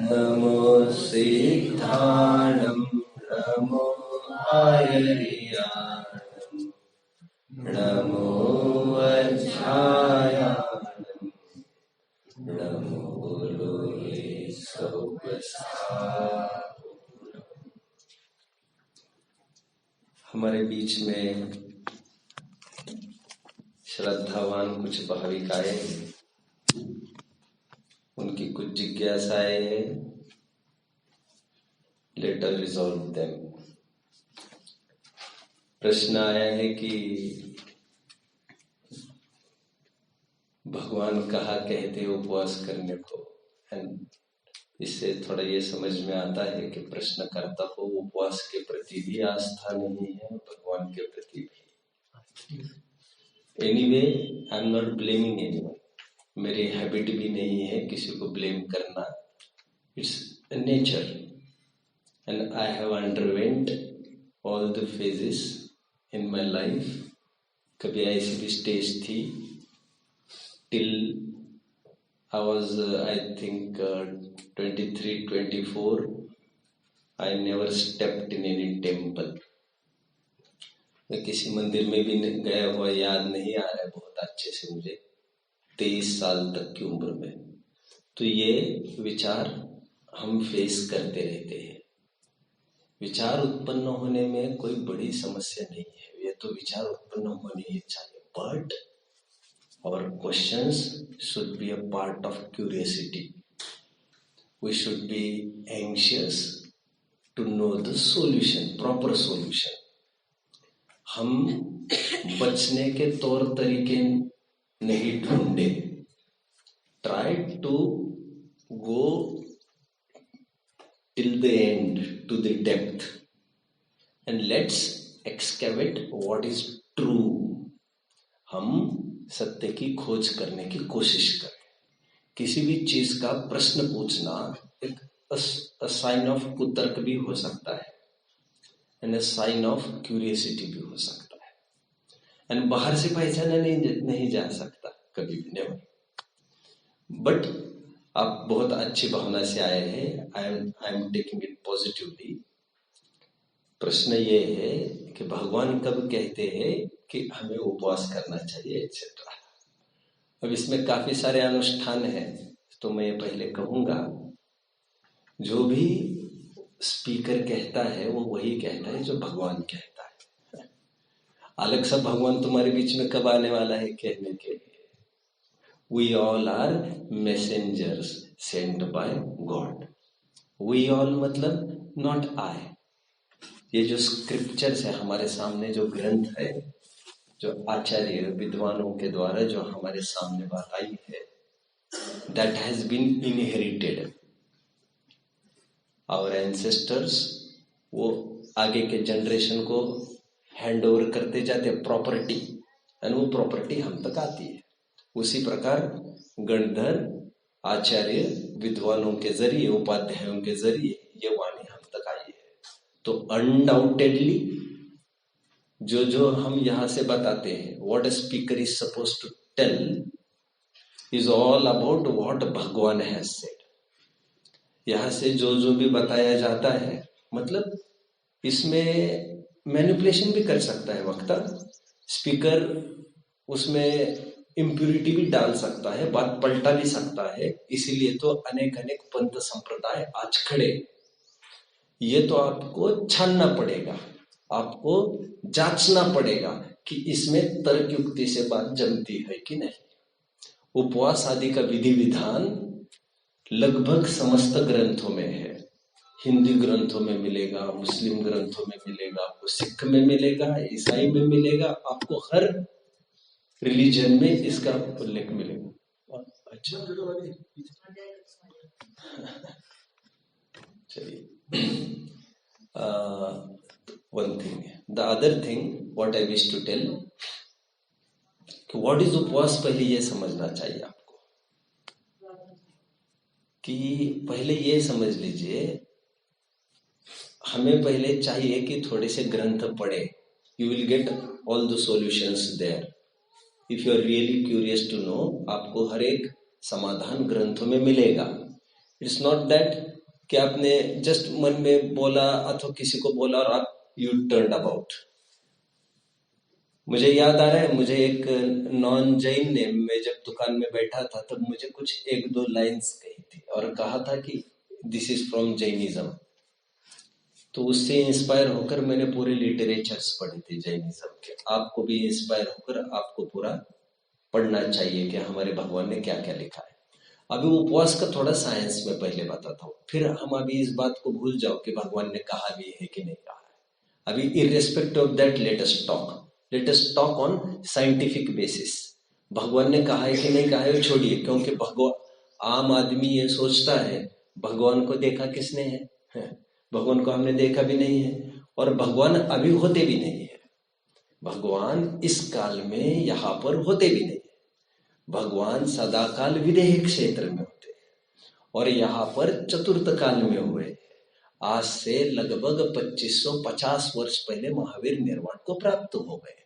नमो सिद्धाणं नमो आयर्याणं नमो वज्रायाणं नमो लोहे सौगस्था। हमारे बीच में श्रद्धावान कुछ भाविकाएं, उनकी कुछ जिज्ञासाएं हैं। Let us resolve them. प्रश्न आया है कि भगवान कहा कहते उपवास करने को। एंड इससे थोड़ा ये समझ में आता है कि प्रश्नकर्ता को उपवास के प्रति भी आस्था नहीं है, भगवान के प्रति भी। Anyway, I am not blaming anyone. मेरी हैबिट भी नहीं है किसी को ब्लेम करना। It's nature and I have underwent all the phases in my life. कभी ऐसी भी स्टेज थी till I was I think 23-24 I never stepped in any temple. मैं किसी मंदिर में भी गया हुआ याद नहीं आ रहा है बहुत अच्छे से मुझे, 23 साल तक की उम्र में। तो ये विचार हम फेस करते रहते हैं। विचार उत्पन्न होने में कोई बड़ी समस्या नहीं है, ये तो विचार उत्पन्न होने ही चाहिए, but our questions should be a part of curiosity. We should be anxious to know the solution, proper solution. हम बचने के तौर तरीके नहीं ढूंढे। Try to go till the end, to the depth, and let's excavate what is true. हम सत्य की खोज करने की कोशिश करें। किसी भी चीज का प्रश्न पूछना एक साइन ऑफ कुतर्क भी हो सकता है and a sign of curiosity भी हो सकता है, एंड बाहर से पहचाना नहीं जा सकता कभी भी, नेवर। बट आप बहुत अच्छी भावना से आए हैं। I am taking it positively. प्रश्न ये है कि भगवान कब कहते हैं कि हमें उपवास करना चाहिए एक्सेट्रा। अब इसमें काफी सारे अनुष्ठान हैं, तो मैं पहले कहूंगा जो भी स्पीकर कहता है वो वही कहता है जो भगवान कहता है। अलग सा भगवान तुम्हारे बीच में कब आने वाला है कहने के लिए? We all are messengers sent by God. We all मतलब नॉट आई। ये जो स्क्रिप्चर्स है हमारे सामने, जो ग्रंथ है, जो आचार्य विद्वानों के द्वारा जो हमारे सामने बात आई है, that has been inherited. Our ancestors वो आगे के जनरेशन को हैंड ओवर करते जाते प्रॉपर्टी, और वो प्रॉपर्टी हम तक आती है। उसी प्रकार गणधर आचार्य विद्वानों के जरिए, उपाध्यायों के जरिए ये वाणी हम तक आई है। तो अनडाउटेडली जो हम यहां से बताते हैं, what a speaker is suppose to tell is all about what Bhagwan has said. यहां से जो भी बताया जाता है, मतलब इसमें मैनिपुलेशन भी कर सकता है वक्ता, स्पीकर उसमें इम्प्यूरिटी भी डाल सकता है, बात पलटा भी सकता है। इसीलिए तो अनेक पंथ संप्रदाय आज खड़े। ये तो आपको छानना पड़ेगा, आपको जांचना पड़ेगा कि इसमें तर्क युक्ति से बात जमती है कि नहीं। उपवास आदि का विधि विधान लगभग समस्त ग्रंथों में है। हिंदी ग्रंथों में मिलेगा, मुस्लिम ग्रंथों में मिलेगा, आपको सिख में मिलेगा, ईसाई में मिलेगा, आपको हर रिलीजन में इसका उल्लेख मिलेगा। अच्छा, चलिए। one thing. The other thing what I wish to tell, what is उपवास, पहले ये समझना चाहिए आपको कि पहले ये समझ लीजिए, हमें पहले चाहिए कि थोड़े से ग्रंथ पढ़े। You will get all the solutions there. If you are really curious to know, आपको हर एक समाधान ग्रंथों में मिलेगा। इट्स नॉट दैट कि आपने जस्ट मन में बोला अथवा किसी को बोला और आप यू टर्न अबाउट। मुझे याद आ रहा है, मुझे एक नॉन जैन ने, मैं जब दुकान में बैठा था तब मुझे कुछ एक दो लाइंस कही थी और कहा था कि दिस इज फ्रॉम जैनिज्म। तो उससे इंस्पायर होकर मैंने पूरे लिटरेचर्स पढ़े थे जैनिज्म के। आपको भी इंस्पायर होकर आपको पूरा पढ़ना चाहिए कि हमारे भगवान ने क्या क्या लिखा है। अभी उपवास का थोड़ा साइंस में पहले बताता हूँ, फिर हम अभी इस बात को भूल जाओ कि भगवान ने कहा भी है कि नहीं कहा है। अभी irrespective of that let us talk on scientific basis. भगवान ने कहा है कि नहीं कहा है वो छोड़िए, क्योंकि भगवान, आम आदमी ये सोचता है भगवान को देखा किसने है? भगवान को हमने देखा भी नहीं है और भगवान अभी होते भी नहीं है। भगवान इस काल में यहाँ पर होते भी नहीं है। भगवान सदाकाल विदेह क्षेत्र में होते हैं और यहाँ पर चतुर्थ काल में हुए। आज से लगभग 2550 वर्ष पहले महावीर निर्वाण को प्राप्त हो गए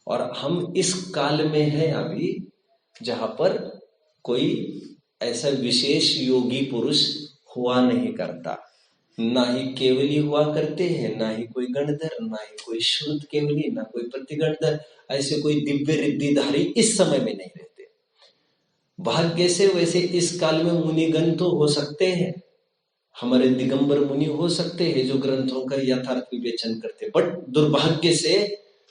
और हम इस काल में हैं अभी जहां पर कोई ऐसा विशेष योगी पुरुष हुआ नहीं करता, ना ही केवली हुआ करते हैं, ना ही कोई गणधर, ना ही कोई शुद्ध केवली, ना कोई प्रतिगणधर। ऐसे कोई दिव्य रिद्धिधारी इस समय में नहीं रहते। भाग्य से वैसे इस काल में मुनिगण तो हो सकते हैं, हमारे दिगंबर मुनि हो सकते हैं जो ग्रंथों का यथार्थ विवेचन करते, बट दुर्भाग्य से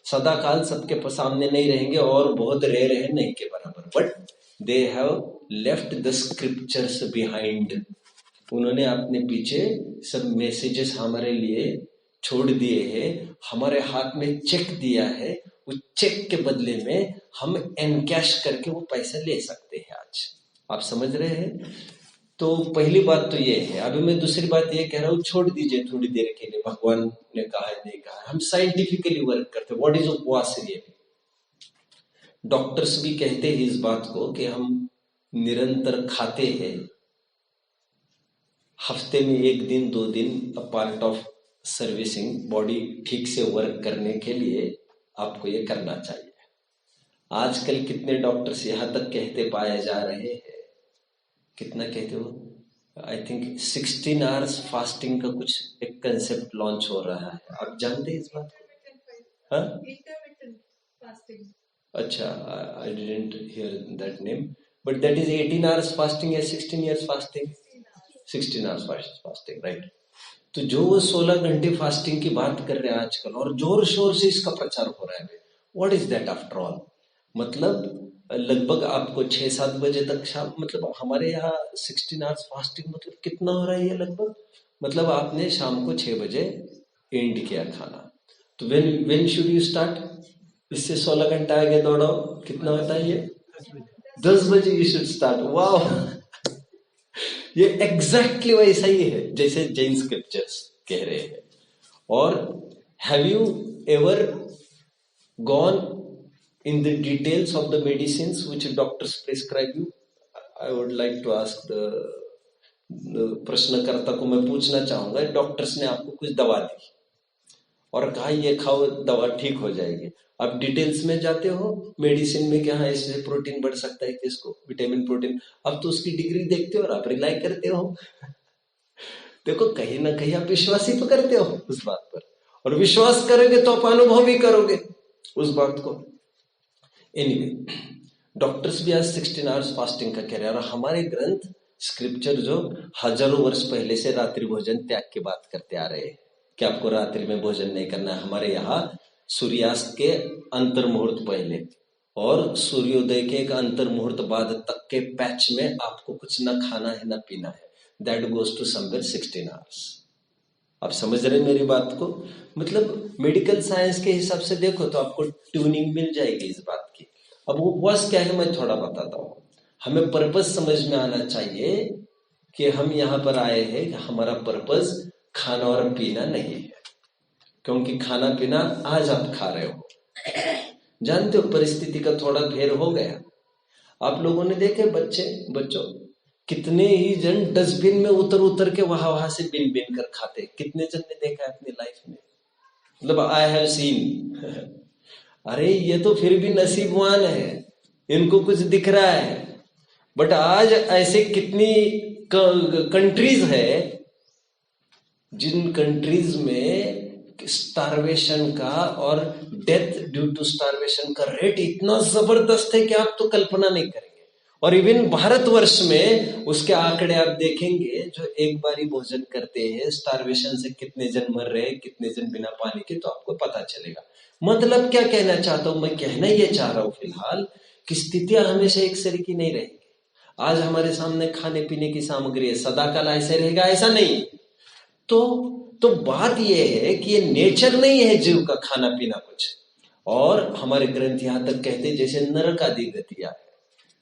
सदा काल सबके सामने नहीं रहेंगे और बहुत रेयर है, नहीं के बराबर। But they have left the scriptures behind. उन्होंने अपने पीछे सब मैसेजेस हमारे लिए छोड़ दिए हैं, हमारे हाथ में चेक दिया है, उस चेक के बदले में हम एनकैश करके वो पैसा ले सकते हैं आज। आप समझ रहे हैं? तो पहली बात तो ये है। अभी मैं दूसरी बात ये कह रहा हूँ, छोड़ दीजिए थोड़ी देर के लिए भगवान ने कहा है नहीं कहा है, हम साइंटिफिकली वर्क करते हैं। व्हाट इज उपवास रियली? डॉक्टर्स भी कहते हैं इस बात को कि हम निरंतर खाते हैं, हफ्ते में 1 दिन 2 दिन a part of servicing, body ठीक से वर्क करने के लिए आपको ये करना चाहिए। आजकल कितने डॉक्टर्स यहाँ तक कहते पाए जा रहे हैं, कितना कहते हो, आई थिंक 16 आवर्स फास्टिंग का कुछ एक कंसेप्ट लॉन्च हो रहा है। आप जानते हैं इस बात को? हाँ, अच्छा, I didn't here that name, but that is 18 hours fasting या 16 years fasting? 16 hours fasting, right. तो जो वो 16 घंटे फास्टिंग की बात कर रहे हैं आजकल और जोर शोर से इसका प्रचार हो रहा है, what is that after all? मतलब लगभग आपको 6-7 बजे तक शाम, मतलब हमारे यहाँ 16 आवर्स फास्टिंग मतलब कितना हो रहा है ये लगभग, मतलब आपने शाम को 6 बजे एंड किया खाना। तो व्हेन शुड यू स्टार्ट? इससे 16 घंटा आगे दौड़ाओ, कितना होता है ये? 10 बजे यू शुड स्टार्ट। वाह, ये एग्जैक्टली वैसा ही है जैसे जैन स्क्रिप्चर्स कह रहे हैं। और have you ever gone in the details of the medicines which doctors prescribe you? I would like to ask the प्रश्नकर्ता को मैं पूछना चाहूंगा, डॉक्टर्स ने आपको कुछ दवा दी और कहा ये खाओ दवा ठीक हो जाएगी, आप डिटेल्स में जाते हो मेडिसिन में कि हाँ इससे प्रोटीन बढ़ सकता है, किसको? Vitamin protein. अब तो उसकी डिग्री देखते हो और आप रिलाई करते हो। देखो कहीं ना कहीं आप विश्वास ही तो करते हो उस बात पर, और विश्वास करोगे तो आप अनुभव भी करोगे उस बात को। एनीवे, डॉक्टर्स भी आज 16 आवर्स फास्टिंग का कह रहे हैं और हमारे ग्रंथ स्क्रिप्चर जो हजारों वर्ष पहले से रात्रि भोजन त्याग की बात करते आ रहे हैं कि आपको रात्रि में भोजन नहीं करना है। हमारे यहाँ सूर्यास्त के अंतर मुहूर्त पहले और सूर्योदय के एक अंतर मुहूर्त बाद तक के पैच में आपको कुछ ना खाना है ना पीना है। That goes to somewhere 16 hours. आप समझ रहे हैं मेरी बात को? मतलब मेडिकल साइंस के हिसाब से देखो तो आपको ट्यूनिंग मिल जाएगी इस बात की। अब वो उपवास क्या है मैं थोड़ा बताता हूँ। हमें पर्पस समझ में आना चाहिए कि हम यहाँ पर आए हैं, हमारा पर्पस खाना और पीना नहीं है, क्योंकि खाना पीना आज आप खा रहे हो, जानते हो परिस्थिति का थोड़ा फेर हो गया। आप लोगों ने देखे बच्चों कितने ही जन डस्टबिन में उतर उतर के वहां से बिन बिन कर खाते, कितने जन ने देखा है अपनी लाइफ में? मतलब आई हैव सीन। अरे ये तो फिर भी नसीबवान है, इनको कुछ दिख रहा है, बट आज ऐसे कितनी कंट्रीज है जिन कंट्रीज में स्टारवेशन का और डेथ ड्यू टू स्टारवेशन का रेट इतना जबरदस्त है कि आप तो कल्पना नहीं करेंगे। और इवन भारतवर्ष में उसके आंकड़े आप देखेंगे, जो एक बारी भोजन करते हैं स्टारवेशन से कितने जन मर रहे हैं, कितने जन बिना पानी के, तो आपको पता चलेगा। मतलब क्या कहना चाहता हूं मैं, कहना ये चाह रहा हूं फिलहाल कि स्थितियां हमेशा एक सरी की नहीं रहेंगी। आज हमारे सामने खाने पीने की सामग्री है, सदाकाल ऐसे रहेगा ऐसा नहीं। तो बात यह है कि ये नेचर नहीं है जीव का खाना पीना कुछ। और हमारे ग्रंथ यहां तक कहते जैसे नरक आदि गतियां,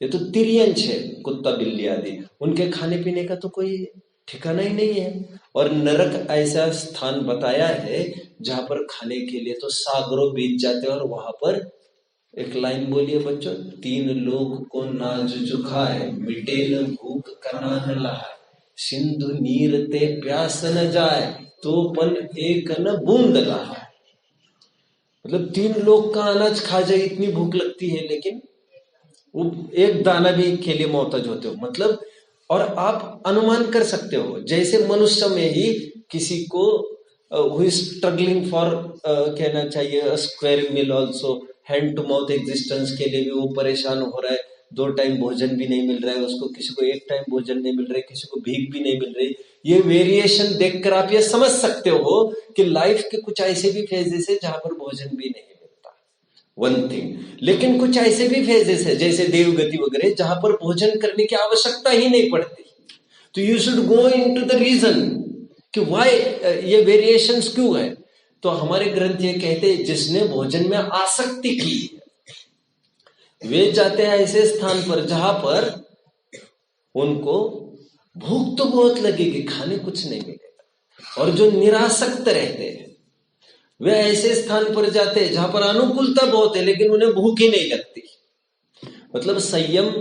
ये तो तिर्यंश है, कुत्ता बिल्ली आदि, उनके खाने पीने का तो कोई ठिकाना ही नहीं है। और नरक ऐसा स्थान बताया है जहां पर खाने के लिए तो सागरों बीत जाते हैं। और वहां पर एक लाइन बोलिए बच्चों, 3 लोग को नाज चुखाए, मिटे न भूख करना न लहाए, सिंधु नीर ते प्यास न जाए, तो पन एक न बूंद लहाए। मतलब 3 लोग का अनाज खा जाए इतनी भूख लगती है, लेकिन वो एक दाना भी के लिए मोहताज होते हो। मतलब और आप अनुमान कर सकते हो, जैसे मनुष्य में ही किसी को हु इज स्ट्रगलिंग फॉर कहना चाहिए square mile also, hand to mouth existence के लिए भी वो परेशान हो रहा है, 2 टाइम भोजन भी नहीं मिल रहा है उसको, किसी को 1 टाइम भोजन नहीं मिल रहा है, किसी को भीख भी नहीं मिल रही। ये वेरिएशन देखकर आप ये समझ सकते हो कि लाइफ के कुछ ऐसे भी फेजेस है जहां पर भोजन भी नहीं मिलता, वन थिंग। लेकिन कुछ ऐसे भी फेजेस है जैसे देवगति वगैरह जहां पर भोजन करने की आवश्यकता ही नहीं पड़ती। तो you should go into the reason कि व्हाई ये वेरिएशंस क्यों है। तो हमारे ग्रंथ ये कहते हैं जिसने भोजन में आसक्ति की वे जाते हैं ऐसे स्थान पर जहां पर उनको भूख तो बहुत लगेगी, खाने कुछ नहीं मिलेगा। और जो निरासक्त रहते हैं वे ऐसे स्थान पर जाते हैं जहां पर अनुकूलता बहुत है लेकिन उन्हें भूख ही नहीं लगती। मतलब संयम,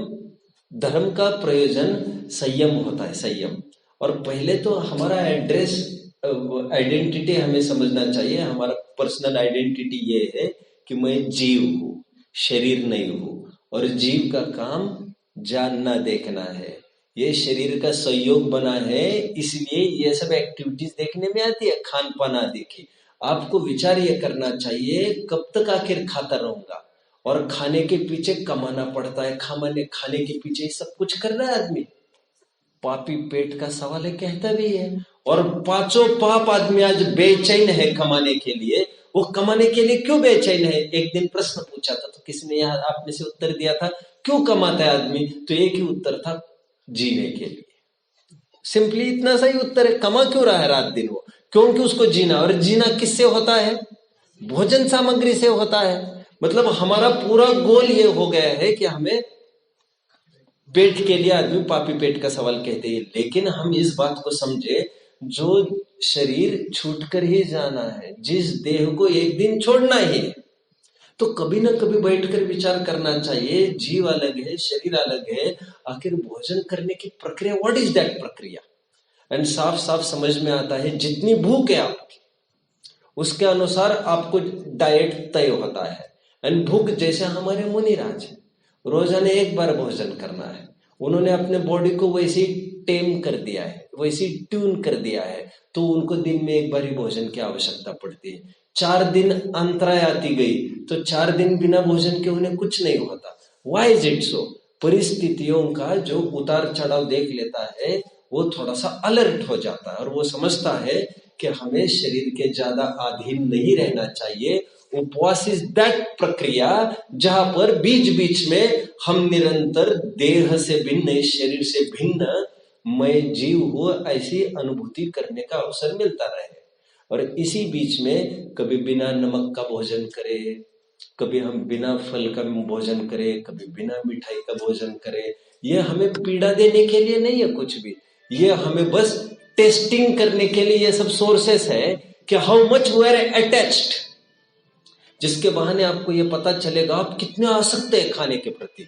धर्म का प्रयोजन संयम होता है, संयम। और पहले तो हमारा एड्रेस आइडेंटिटी हमें समझना चाहिए। हमारा पर्सनल आइडेंटिटी ये है कि मैं जीव हूं, शरीर नहीं हूं। और जीव का काम जानना देखना है, ये शरीर का सहयोग बना है, इसलिए ये सब एक्टिविटीज देखने में आती है, खान पान आदि की। आपको विचार ये करना चाहिए कब तक आखिर खाता रहूंगा। और खाने के पीछे कमाना पड़ता है, खाने के पीछे सब कुछ कर रहा है आदमी। पापी पेट का सवाल है, कहता भी है। और पांचों पाप आदमी आज बेचैन है कमाने के लिए। वो कमाने के लिए क्यों बेचैन है? एक दिन प्रश्न पूछा था तो किसी ने यहाँ आप में से उत्तर दिया था, क्यों कमाता है आदमी? तो एक ही उत्तर था, जीने के लिए। सिंपली इतना सही उत्तर है। कमा क्यों रहा है रात दिन वो? क्योंकि उसको जीना। और जीना किससे होता है? भोजन सामग्री से होता है। मतलब हमारा पूरा गोल ये हो गया है कि हमें पेट के लिए आदमी पापी पेट का सवाल कहते हैं। लेकिन हम इस बात को समझे, जो शरीर छूटकर ही जाना है, जिस देह को एक दिन छोड़ना ही है, तो कभी ना कभी बैठकर विचार करना चाहिए। जीव अलग है, शरीर अलग है, आखिर भोजन करने की प्रक्रिया, व्हाट इज दैट प्रक्रिया? एंड साफ साफ समझ में आता है जितनी भूख है आपकी उसके अनुसार आपको डाइट तय होता है। एंड भूख जैसे हमारे मुनिराज है, रोजाना 1 बार भोजन करना है। उन्होंने अपने बॉडी को वैसे ही टेम कर दिया है, वैसे ही ट्यून कर दिया है, तो उनको दिन में 1 बार ही भोजन की आवश्यकता पड़ती है। 4 दिन अंतराय आती गई तो 4 दिन बिना भोजन के उन्हें कुछ नहीं होता। Why is it so? परिस्थितियों का जो उतार चढ़ाव देख लेता है वो थोड़ा सा अलर्ट हो जाता है और वो समझता है कि हमें शरीर के ज्यादा अधीन नहीं रहना चाहिए। उपवास इज दैट प्रक्रिया जहां पर बीच बीच में हम निरंतर देह से भिन्न, शरीर से भिन्न, मैं जीव हूं ऐसी अनुभूति करने का अवसर मिलता रहे। और इसी बीच में कभी बिना नमक का भोजन करें, कभी हम बिना फल का भोजन करें, कभी बिना मिठाई का भोजन करें। यह हमें पीड़ा देने के लिए नहीं है कुछ भी, ये हमें बस टेस्टिंग करने के लिए ये सब सोर्सेस है कि how much we are attached, जिसके बहाने आपको ये पता चलेगा आप कितने आसक्त है खाने के प्रति।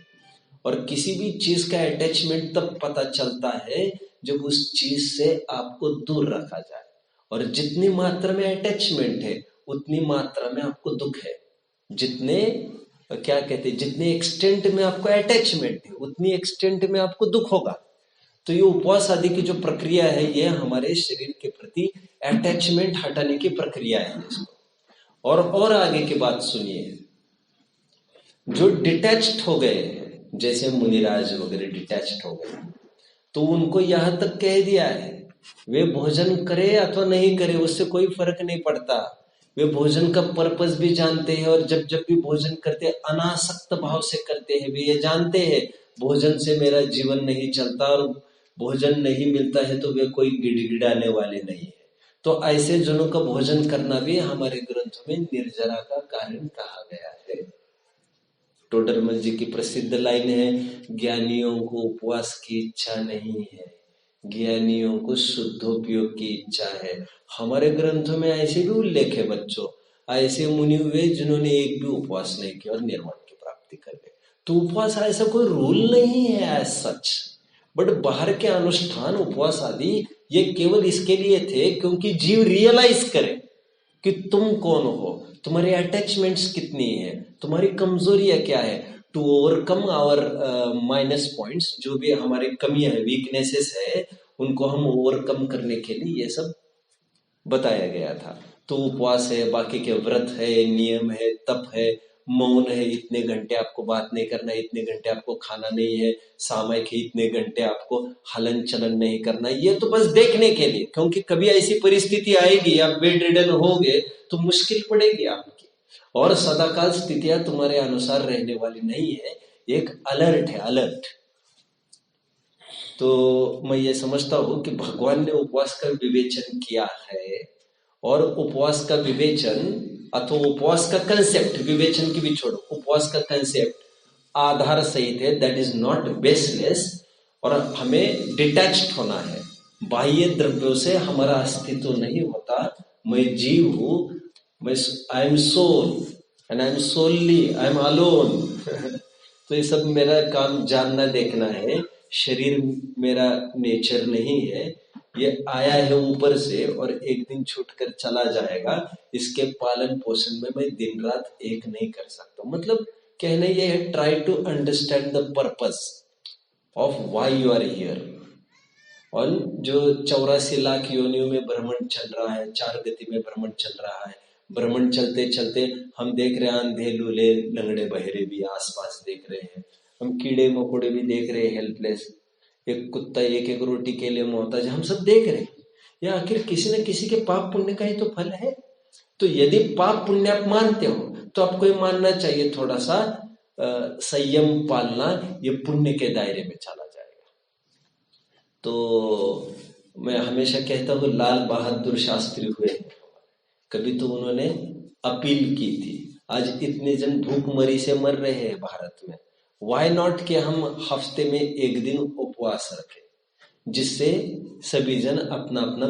और किसी भी चीज का अटैचमेंट तब पता चलता है जब उस चीज से आपको दूर रखा जाए। और जितनी मात्रा में अटैचमेंट है उतनी मात्रा में आपको दुख है। जितने क्या कहते हैं, जितने एक्सटेंट में आपको अटैचमेंट है उतनी एक्सटेंट में आपको दुख होगा। तो ये उपवास आदि की जो प्रक्रिया है ये हमारे शरीर के प्रति अटैचमेंट हटाने की प्रक्रिया है इसको। और आगे की बात सुनिए, जो डिटैच्ड हो गए हैं जैसे मुनिराज वगैरह डिटैच्ड हो गए, तो उनको यहां तक कह दिया है वे भोजन करे अथवा नहीं करे उससे कोई फर्क नहीं पड़ता। वे भोजन का पर्पस भी जानते हैं और जब जब भी भोजन करते हैं अनासक्त भाव से करते हैं। वे ये जानते हैं भोजन से मेरा जीवन नहीं चलता और भोजन नहीं मिलता है तो वे कोई गिड़गिड़ाने वाले नहीं है। तो ऐसे जनों का भोजन करना भी हमारे ग्रंथों में निर्जरा का कारण कहा गया है। टोडरमल जी की प्रसिद्ध लाइन है, ज्ञानियों को उपवास की इच्छा नहीं है, ज्ञानियों को शुद्धोपयोग की इच्छा है। हमारे ग्रंथों में ऐसे भी उल्लेख है बच्चों, ऐसे मुनि हुए जिन्होंने एक भी उपवास नहीं किया और निर्वाण की प्राप्ति कर गए। तो उपवास ऐसा कोई रूल नहीं है एज सच, बट बाहर के अनुष्ठान उपवास आदि ये केवल इसके लिए थे क्योंकि जीव रियलाइज करे कि तुम कौन हो, तुम्हारी अटैचमेंट्स कितनी है, तुम्हारी कमजोरियां क्या है, to overcome our minus points, जो भी हमारे कमियां है वीकनेसेस है उनको हम ओवरकम करने के लिए ये सब बताया गया था। तो उपवास है, बाकी के व्रत है, नियम है, तप है, मौन है, इतने घंटे आपको बात नहीं करना है, इतने घंटे आपको खाना नहीं है, सामयिक है, इतने घंटे आपको हलन चलन नहीं करना, ये तो बस देखने के लिए, क्योंकि कभी ऐसी परिस्थिति आएगी आप बेड रिडन होगे तो मुश्किल पड़ेगी आपकी। और सदाकाल स्थितियां तुम्हारे अनुसार रहने वाली नहीं है, एक अलर्ट है, अलर्ट। तो मैं ये समझता हूं कि भगवान ने उपवास का विवेचन किया है और उपवास का विवेचन अथवा उपवास का कंसेप्ट, विवेचन की भी छोड़ो, उपवास का कंसेप्ट आधार सहित है, दैट इज नॉट बेसलेस। और हमें डिटैच्ड होना है, बाह्य द्रव्यों से हमारा अस्तित्व नहीं होता। मैं जीव हूं, मैं I am soul and I am solely, I am alone. तो ये सब मेरा काम जानना देखना है, शरीर मेरा नेचर नहीं है, ये आया है ऊपर से और एक दिन छूटकर चला जाएगा। इसके पालन पोषण में मैं दिन रात एक नहीं कर सकता। मतलब कहना ये है, try to understand the purpose of why you are here. और जो 84 लाख योनियों में भ्रमण चल रहा है, 4 गति में भ्रमण चल रहा है, भ्रमण चलते चलते हम देख रहे हैं अंधे लूले लंगड़े बहरे भी आसपास देख रहे हैं, हम कीड़े मकोड़े भी देख रहे हैं हेल्पलेस, एक कुत्ता एक एक रोटी के लिए मोहताज, हम सब देख रहे हैं। या आखिर किसी न किसी के पाप पुण्य का ही तो फल है। तो यदि पाप पुण्य आप मानते हो तो आपको ये मानना चाहिए थोड़ा सा संयम पालना, ये पुण्य के दायरे में चला जाएगा। तो मैं हमेशा कहता हूँ लाल बहादुर शास्त्री हुए, कभी तो उन्होंने अपील की थी, आज इतने जन भूखमरी से मर रहे हैं भारत में, वाई नॉट कि हम हफ्ते में एक दिन उपवास रखें जिससे सभी जन अपना अपना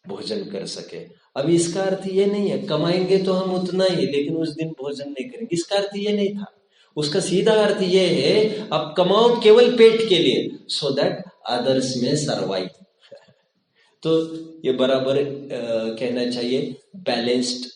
भोजन कर सके। अब इसका अर्थ ये नहीं है कमाएंगे तो हम उतना ही लेकिन उस दिन भोजन नहीं करेंगे, इसका अर्थ ये नहीं था। उसका सीधा अर्थ ये है अब कमाओ केवल पेट के लिए, सो दैट अदर्स में सर्वाइव। तो ये बराबर कहना चाहिए बैलेंस्ड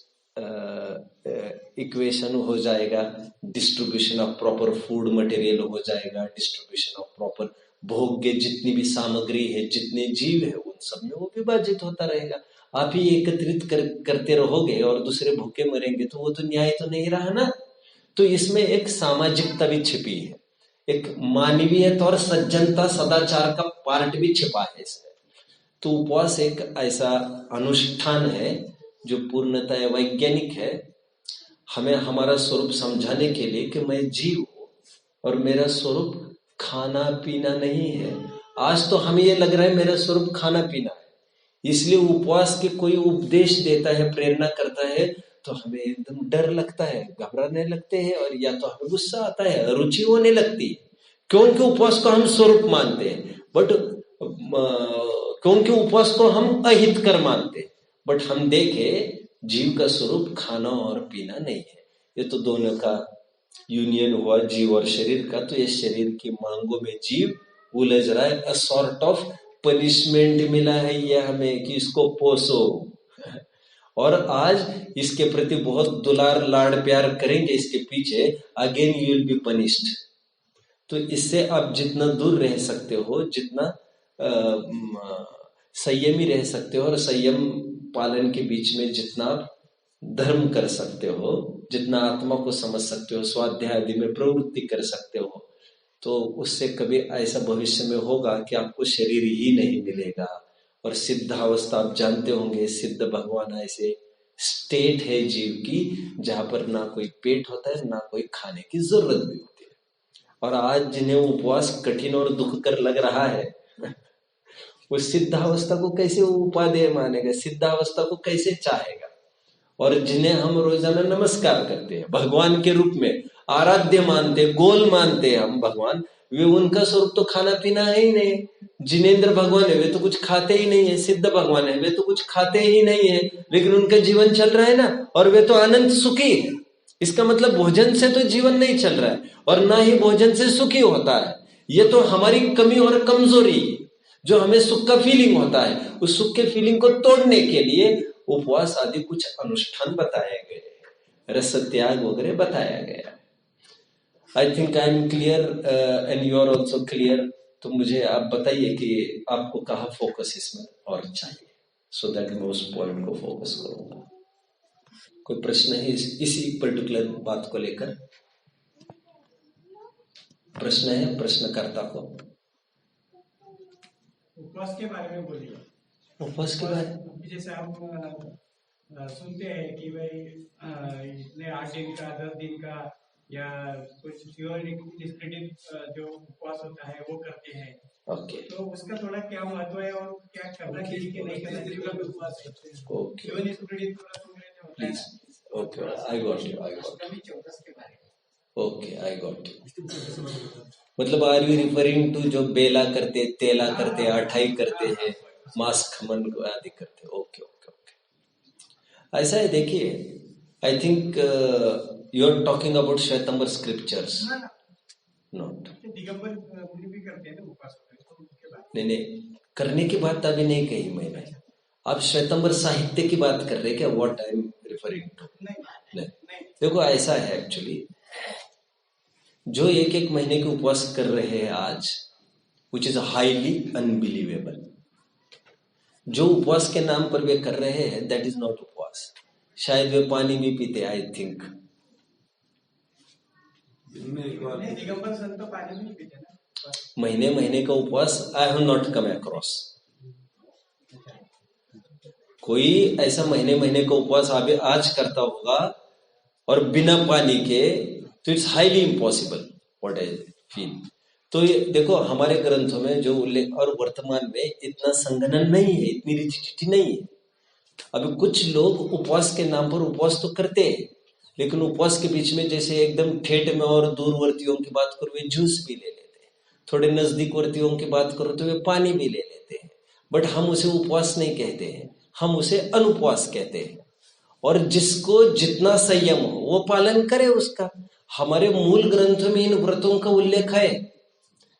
इक्वेशन हो जाएगा, distribution of proper food material हो जाएगा, डिस्ट्रीब्यूशन ऑफ प्रॉपर भोग्य जितनी भी सामग्री है, जितने जीव है उन सब में वो विभाजित होता रहेगा। आप ही एकत्रित करते रहोगे और दूसरे भूखे मरेंगे तो वो तो न्याय तो नहीं रहा ना। तो इसमें एक सामाजिकता भी छिपी है, एक मानवीयता और सज्जनता सदाचार का पार्ट भी छिपा है इसमें। तो उपवास एक ऐसा अनुष्ठान है जो पूर्णतः वैज्ञानिक है, हमें हमारा स्वरूप समझाने के लिए कि मैं जीव हूं और मेरा स्वरूप खाना पीना नहीं है। आज तो हमें ये लग रहा है मेरा स्वरूप खाना पीना है, इसलिए उपवास के कोई उपदेश देता है, प्रेरणा करता है तो हमें एकदम डर लगता है, घबराने लगते हैं और या तो हमें गुस्सा आता है, अरुचि होने लगती है, क्योंकि उपवास को हम स्वरूप मानते हैं, बट क्योंकि उपवास को हम अहितकर मानते हैं। बट हम देखे जीव का स्वरूप खाना और पीना नहीं है, ये तो दोनों का यूनियन हुआ, जीव और शरीर का। तो ये शरीर की मांगों में जीव उलझ रहा है, अ सॉर्ट ऑफ पनिशमेंट मिला है ये हमें कि इसको पोसो। और आज इसके प्रति बहुत दुलार लाड़ प्यार करेंगे इसके पीछे, again you will be punished. तो इससे आप जितना दूर रह सकते हो, जितना संयमी रह सकते हो, और संयम पालन के बीच में जितना धर्म कर सकते हो, जितना आत्मा को समझ सकते हो, स्वाध्याय आदि में प्रवृत्ति कर सकते हो, तो उससे कभी ऐसा भविष्य में होगा कि आपको शरीर ही नहीं मिलेगा। और सिद्धावस्था आप जानते होंगे, सिद्ध भगवान ऐसे स्टेट है जीव की जहां पर ना कोई पेट होता है, ना कोई खाने की जरूरत भी होती है। और आज जिन्हें उपवास कठिन और दुखकर लग रहा है वो सिद्धावस्था को कैसे उपादेय मानेगा, सिद्धावस्था को कैसे चाहेगा। और जिन्हें हम रोजाना नमस्कार करते हैं, भगवान के रूप में आराध्य मानते, गोल मानते हैं हम भगवान, वे उनका स्वरूप तो खाना पीना है ही नहीं। जिनेंद्र भगवान है, वे तो कुछ खाते ही नहीं है। सिद्ध भगवान है, वे तो कुछ खाते ही नहीं है, लेकिन उनका जीवन चल रहा है ना, और वे तो अनंत सुखी है। इसका मतलब भोजन से तो जीवन नहीं चल रहा है, और ना ही भोजन से सुखी होता है। ये तो हमारी कमी और कमजोरी, जो हमें सुख का फीलिंग होता है, उस सुख के फीलिंग को तोड़ने के लिए उपवास आदि कुछ अनुष्ठान बताए गए, रस त्याग वगैरह बताया गया। I think I am clear and you are also clear. तो मुझे आप बताइए कि आपको कहाँ फोकस इसमें और चाहिए, सो दैट मैं उस पॉइंट को फोकस करूंगा। कोई प्रश्न है इसी पर्टिकुलर बात को लेकर? प्रश्न है प्रश्नकर्ता को? उपवास के बारे में बोलिए। उपवास के बारे में जैसे आप सुनते हैं कि भाई इतने 8 दिन का, 10 दिन का, या कुछ डिस्क्रिप्टिव जो उपवास होता है वो करते हैं। ओके, तो उसका थोड़ा क्या महत्व है और क्या करना चाहिए कि नहीं करना चाहिए उपवास? Okay, please. Okay, I got you, I got you. Okay, I got you. मतलब आर यू रिफरिंग टू जो बेला करते, तेला करते, अठाई करते हैं, मांस खमन आदि करते? ओके ओके ओके, ऐसा है। देखिए, I think you are talking about Shwetambar scriptures, not Digambar मुनि भी करते हैं ना उपवास? नहीं, करने की बात अभी नहीं कही मैंने। आप श्वेतंबर साहित्य की बात कर रहे हैं क्या? What I am referring to? नहीं, देखो ऐसा है एक्चुअली, जो एक एक महीने के उपवास कर रहे हैं आज, विच इज हाईली अनबिलीवेबल। जो उपवास के नाम पर वे कर रहे हैं, दैट इज नॉट उपवास। शायद वे पानी भी पीते, आई थिंक। दिगंबर संत पानी नहीं पीते ना। महीने महीने का उपवास I have not come across. कोई ऐसा महीने महीने का उपवास अभी आज करता होगा और बिना पानी के, तो it's highly impossible, what I feel. तो ये देखो, हमारे ग्रंथों में जो उल्लेख, और वर्तमान में इतना संगणन नहीं है, इतनी रिजिडिटी नहीं है। अभी कुछ लोग उपवास के नाम पर उपवास तो करते हैं, लेकिन उपवास के बीच में जैसे एकदम ठेठ में और दूरवर्तियों की बात करो, वे जूस भी ले लेते हैं। थोड़े नजदीकवर्तियों की बात करो तो वे पानी भी ले लेते हैं। बट हम उसे उपवास नहीं कहते हैं, हम उसे अनुपवास कहते हैं। और जिसको जितना संयम हो वो पालन करे उसका। हमारे मूल ग्रंथों में इन व्रतों का उल्लेख है।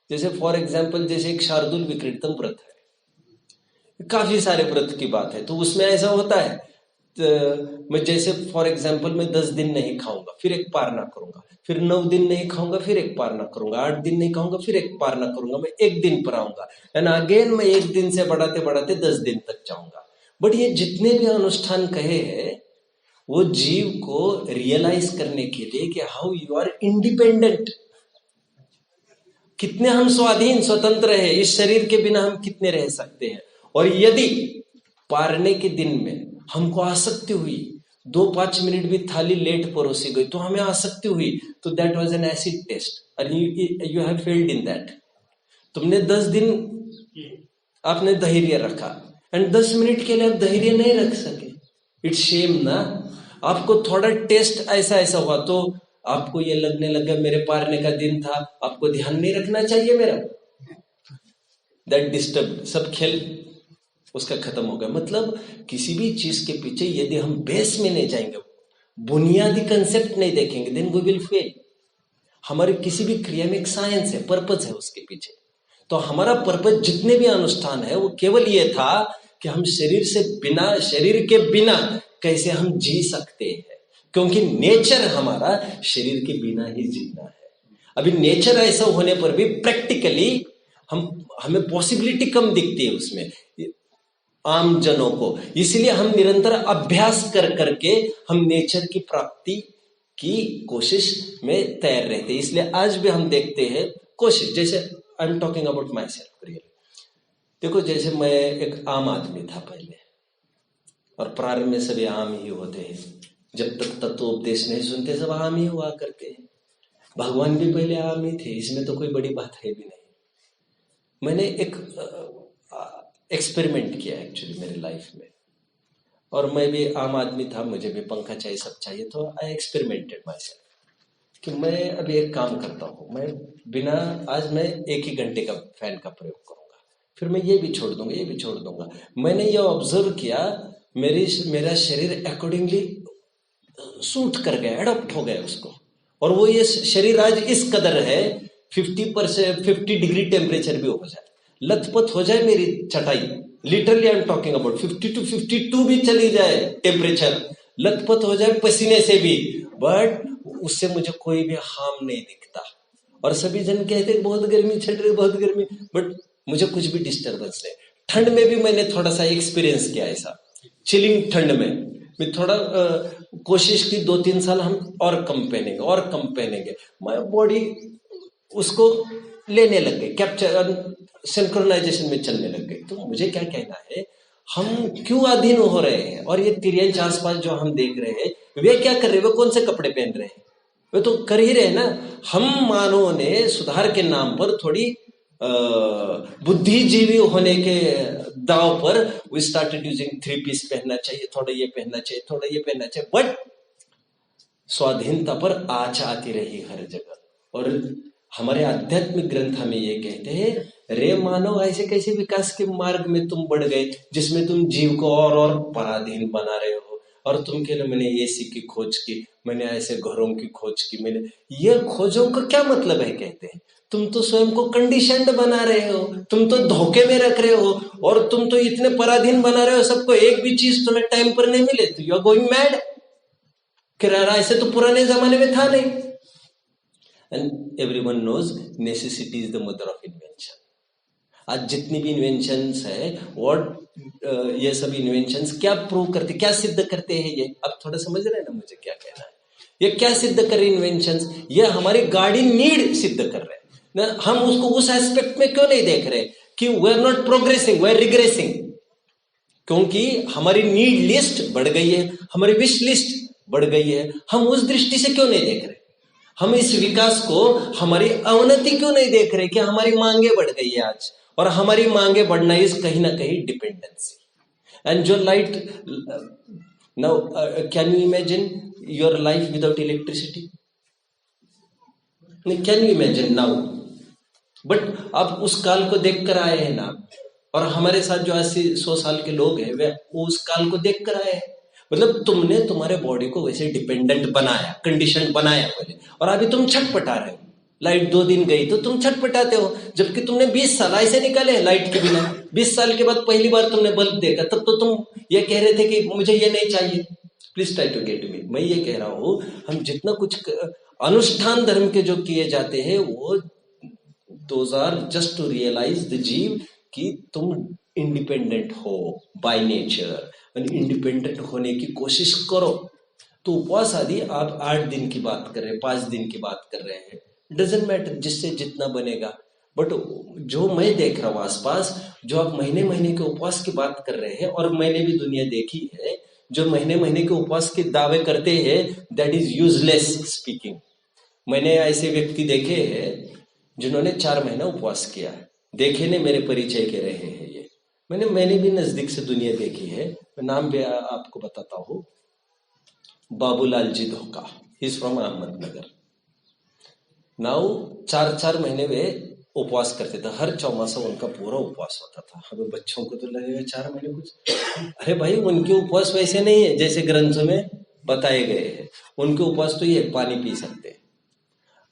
जैसे फॉर एग्जाम्पल, जैसे एक शार्दुल विक्रीडितम व्रत है, काफी सारे व्रत की बात है, तो उसमें ऐसा होता है, मैं जैसे फॉर एग्जाम्पल मैं 10 दिन नहीं खाऊंगा, फिर एक पारना करूंगा, फिर 9 दिन नहीं खाऊंगा, फिर एक पारना करूंगा, 8 दिन नहीं खाऊंगा, फिर एक पारना करूंगा, मैं 1 दिन पर आऊंगा, एंड अगेन मैं 1 दिन से बढ़ाते बढ़ाते 10 दिन तक जाऊंगा। बट ये जितने भी अनुष्ठान कहे हैं, वो जीव को रियलाइज करने के लिए कि हाउ यू आर इंडिपेंडेंट, कितने हम स्वाधीन स्वतंत्र है, इस शरीर के बिना हम कितने रह सकते हैं। और यदि पारने के दिन में हमको आसक्ति हुई, 2-5 मिनट भी थाली लेट परोसी गई तो हमें आसक्ति हुई, तो that was an acid test and you have failed in that. तुमने 10 दिन आपने धैर्य रखा एंड 10 मिनट के लिए आप धैर्य नहीं रख सके, इट्स शेम ना। आपको थोड़ा टेस्ट ऐसा ऐसा हुआ तो आपको ये लगने लगा मेरे पारने का दिन था, आपको ध्यान नहीं रखना चाहिए मेरा, दैट डिस्टर्ब, सब खेल उसका खत्म हो गया। मतलब किसी भी चीज के पीछे यदि हम बेस में नहीं जाएंगे, बुनियादी कंसेप्ट नहीं देखेंगे, देन वी विल फेल। हमारे किसी भी क्रिया में एक साइंस है, पर्पज है उसके पीछे। तो हमारा पर्पज जितने भी अनुष्ठान है वो केवल ये था कि हम शरीर से बिना, शरीर के बिना कैसे हम जी सकते हैं, क्योंकि नेचर हमारा शरीर के बिना ही जीना है। अभी नेचर ऐसा होने पर भी प्रैक्टिकली हमें पॉसिबिलिटी कम दिखती है उसमें आम जनों को, इसलिए हम निरंतर अभ्यास कर करके हम नेचर की प्राप्ति की कोशिश में तैयार रहते हैं। इसलिए आज भी हम देखते हैं कोशिश, जैसे आई am talking about my self really. देखो, जैसे मैं एक आम आदमी था पहले, और प्रारंभ में सभी आम ही होते हैं, जब तक तत्वोपदेश नहीं सुनते सब आम ही हुआ करते हैं। भगवान भी पहले आम ही थे, इसमें तो कोई बड़ी बात है भी नहीं। मैंने एक एक्सपेरिमेंट किया एक्चुअली मेरी लाइफ में, और मैं भी आम आदमी था, मुझे भी पंखा चाहिए, सब चाहिए, तो आई एक्सपेरिमेंटेड माई सेल्फ कि मैं अभी एक काम करता हूँ, मैं बिना, आज मैं 1 ही घंटे का फैन का प्रयोग करूंगा, फिर मैं ये भी छोड़ दूंगा, ये भी छोड़ दूंगा। मैंने ये ऑब्जर्व किया, मेरा शरीर अकॉर्डिंगली सूट कर गया, एडॉप्ट हो गया उसको, और वो ये शरीर आज इस कदर है 50 डिग्री टेम्परेचर भी हो जाए, लथपथ हो जाए मेरी चटाई, literally I am talking about 50 to 52 भी चली जाए टेम्परेचर, लथपथ हो जाए पसीने से भी, बट उससे मुझे कोई भी हार्म नहीं दिखता। और सभी जन कहते बहुत गर्मी चल रही, बहुत गर्मी, बट मुझे कुछ भी डिस्टर्बेंस नहीं। ठंड में भी मैंने थोड़ा सा एक्सपीरियंस किया ऐसा, चिलिंग ठंड में मैं थोड़ा कोशिश की 2-3 साल हम और कम पहनेंगे, माय बॉडी उसको लेने लग गई, कैप्चर सिंक्रोनाइजेशन में चलने लग गई। तो मुझे क्या कहना है, हम क्यों अधीन हो रहे हैं? और ये तिरंज आसपास जो हम देख रहे हैं, वे क्या कर रहे हैं? वे कौन से कपड़े पहन रहे हैं? वे तो कर ही रहे हैं ना। हम मानव ने सुधार के नाम पर थोड़ी बुद्धिजीवी होने के दाव पर वी स्टार्टेड यूजिंग 3 पीस पहनना चाहिए, थोड़ा ये पहनना चाहिए, थोड़ा ये पहनना चाहिए, बट स्वाधीनता पर आँच आती रही हर जगह। और हमारे आध्यात्मिक ग्रंथ हमें ये कहते हैं, रे मानव, ऐसे कैसे विकास के मार्ग में तुम बढ़ गए जिसमें तुम जीव को और पराधीन बना रहे हो। और तुम कह रहे मैंने एसी की खोज की, मैंने ऐसे घरों की खोज की, मैंने ये खोजों का क्या मतलब है? कहते हैं तुम तो स्वयं को कंडीशनड बना रहे हो, तुम तो धोखे में रख रहे हो, और तुम तो इतने पराधीन बना रहे हो सबको, एक भी चीज तुम्हें टाइम पर नहीं मिले तो यू आर गोइंग मैड। ऐसे तो पुराने जमाने में था नहीं। And everyone knows necessity is the mother of invention. आज जितनी भी इन्वेंशंस है, और ये सब इन्वेंशंस क्या प्रूव करते, क्या सिद्ध करते हैं? ये अब थोड़ा समझ रहे हैं ना मुझे क्या कहना है? ये क्या सिद्ध कर रहे इन्वेंशंस? ये हमारी गाड़ी नीड सिद्ध कर रहे हैं ना। हम उसको उस एस्पेक्ट में क्यों नहीं देख रहे कि we are not progressing, we are regressing? क्योंकि हमारी नीड लिस्ट बढ़ गई है, हमारी विश लिस्ट बढ़ गई है। हम उस दृष्टि से क्यों नहीं देख रहे? हम इस विकास को, हमारी अवनति क्यों नहीं देख रहे कि हमारी मांगे बढ़ गई है आज, और हमारी मांगे बढ़ना इज कहीं ना कहीं डिपेंडेंसी। एंड जो light now, can you imagine your life without electricity? Can you imagine now? But आप उस काल को देख कर आए हैं ना, और हमारे साथ जो 80-100 साल के लोग हैं वे उस काल को देख कर आए हैं। मतलब तुमने तुम्हारे बॉडी को वैसे डिपेंडेंट बनाया, कंडीशन बनाया पहले, और अभी तुम छटपटा रहे हो। लाइट 2 दिन गई तो तुम छटपटाते हो, जबकि तुमने 20 साल ऐसे निकाले लाइट के बिना। 20 साल के बाद पहली बार तुमने बल्ब देखा, तब तो तुम ये कह रहे थे कि मुझे ये नहीं चाहिए। Please try to get me. मैं ये कह रहा हूं, हम जितना कुछ अनुष्ठान धर्म के जो किए जाते हैं, वो those are just to realise the jeev कि तुम इंडिपेंडेंट हो बाय नेचर, इंडिपेंडेंट होने की कोशिश करो। तो उपवास आदि आप 8 दिन की बात कर रहे हैं, 5 दिन की बात कर रहे हैं, डजेंट मैटर, जिससे जितना बनेगा। बट जो मैं देख रहा हूं आसपास, जो आप महीने महीने के उपवास की बात कर रहे हैं, और मैंने भी दुनिया देखी है जो महीने महीने के उपवास के दावे करते हैं, दैट इज यूजलेस स्पीकिंग। मैंने ऐसे व्यक्ति देखे हैं जिन्होंने 4 महीना उपवास किया है, देखे ने मेरे परिचय के रहे हैं। ये मैंने भी नजदीक से दुनिया देखी है। मैं नाम भी आपको बताता हूँ, बाबूलाल जी धोखा, he is from Ahmednagar. Now 4 महीने वे उपवास करते थे, हर चौमासा उनका पूरा उपवास होता था। हमें बच्चों को तो लगेगा 4 महीने कुछ, अरे भाई उनके उपवास वैसे नहीं है जैसे ग्रंथों में बताए गए हैं। उनके उपवास तो ये पानी पी सकते हैं,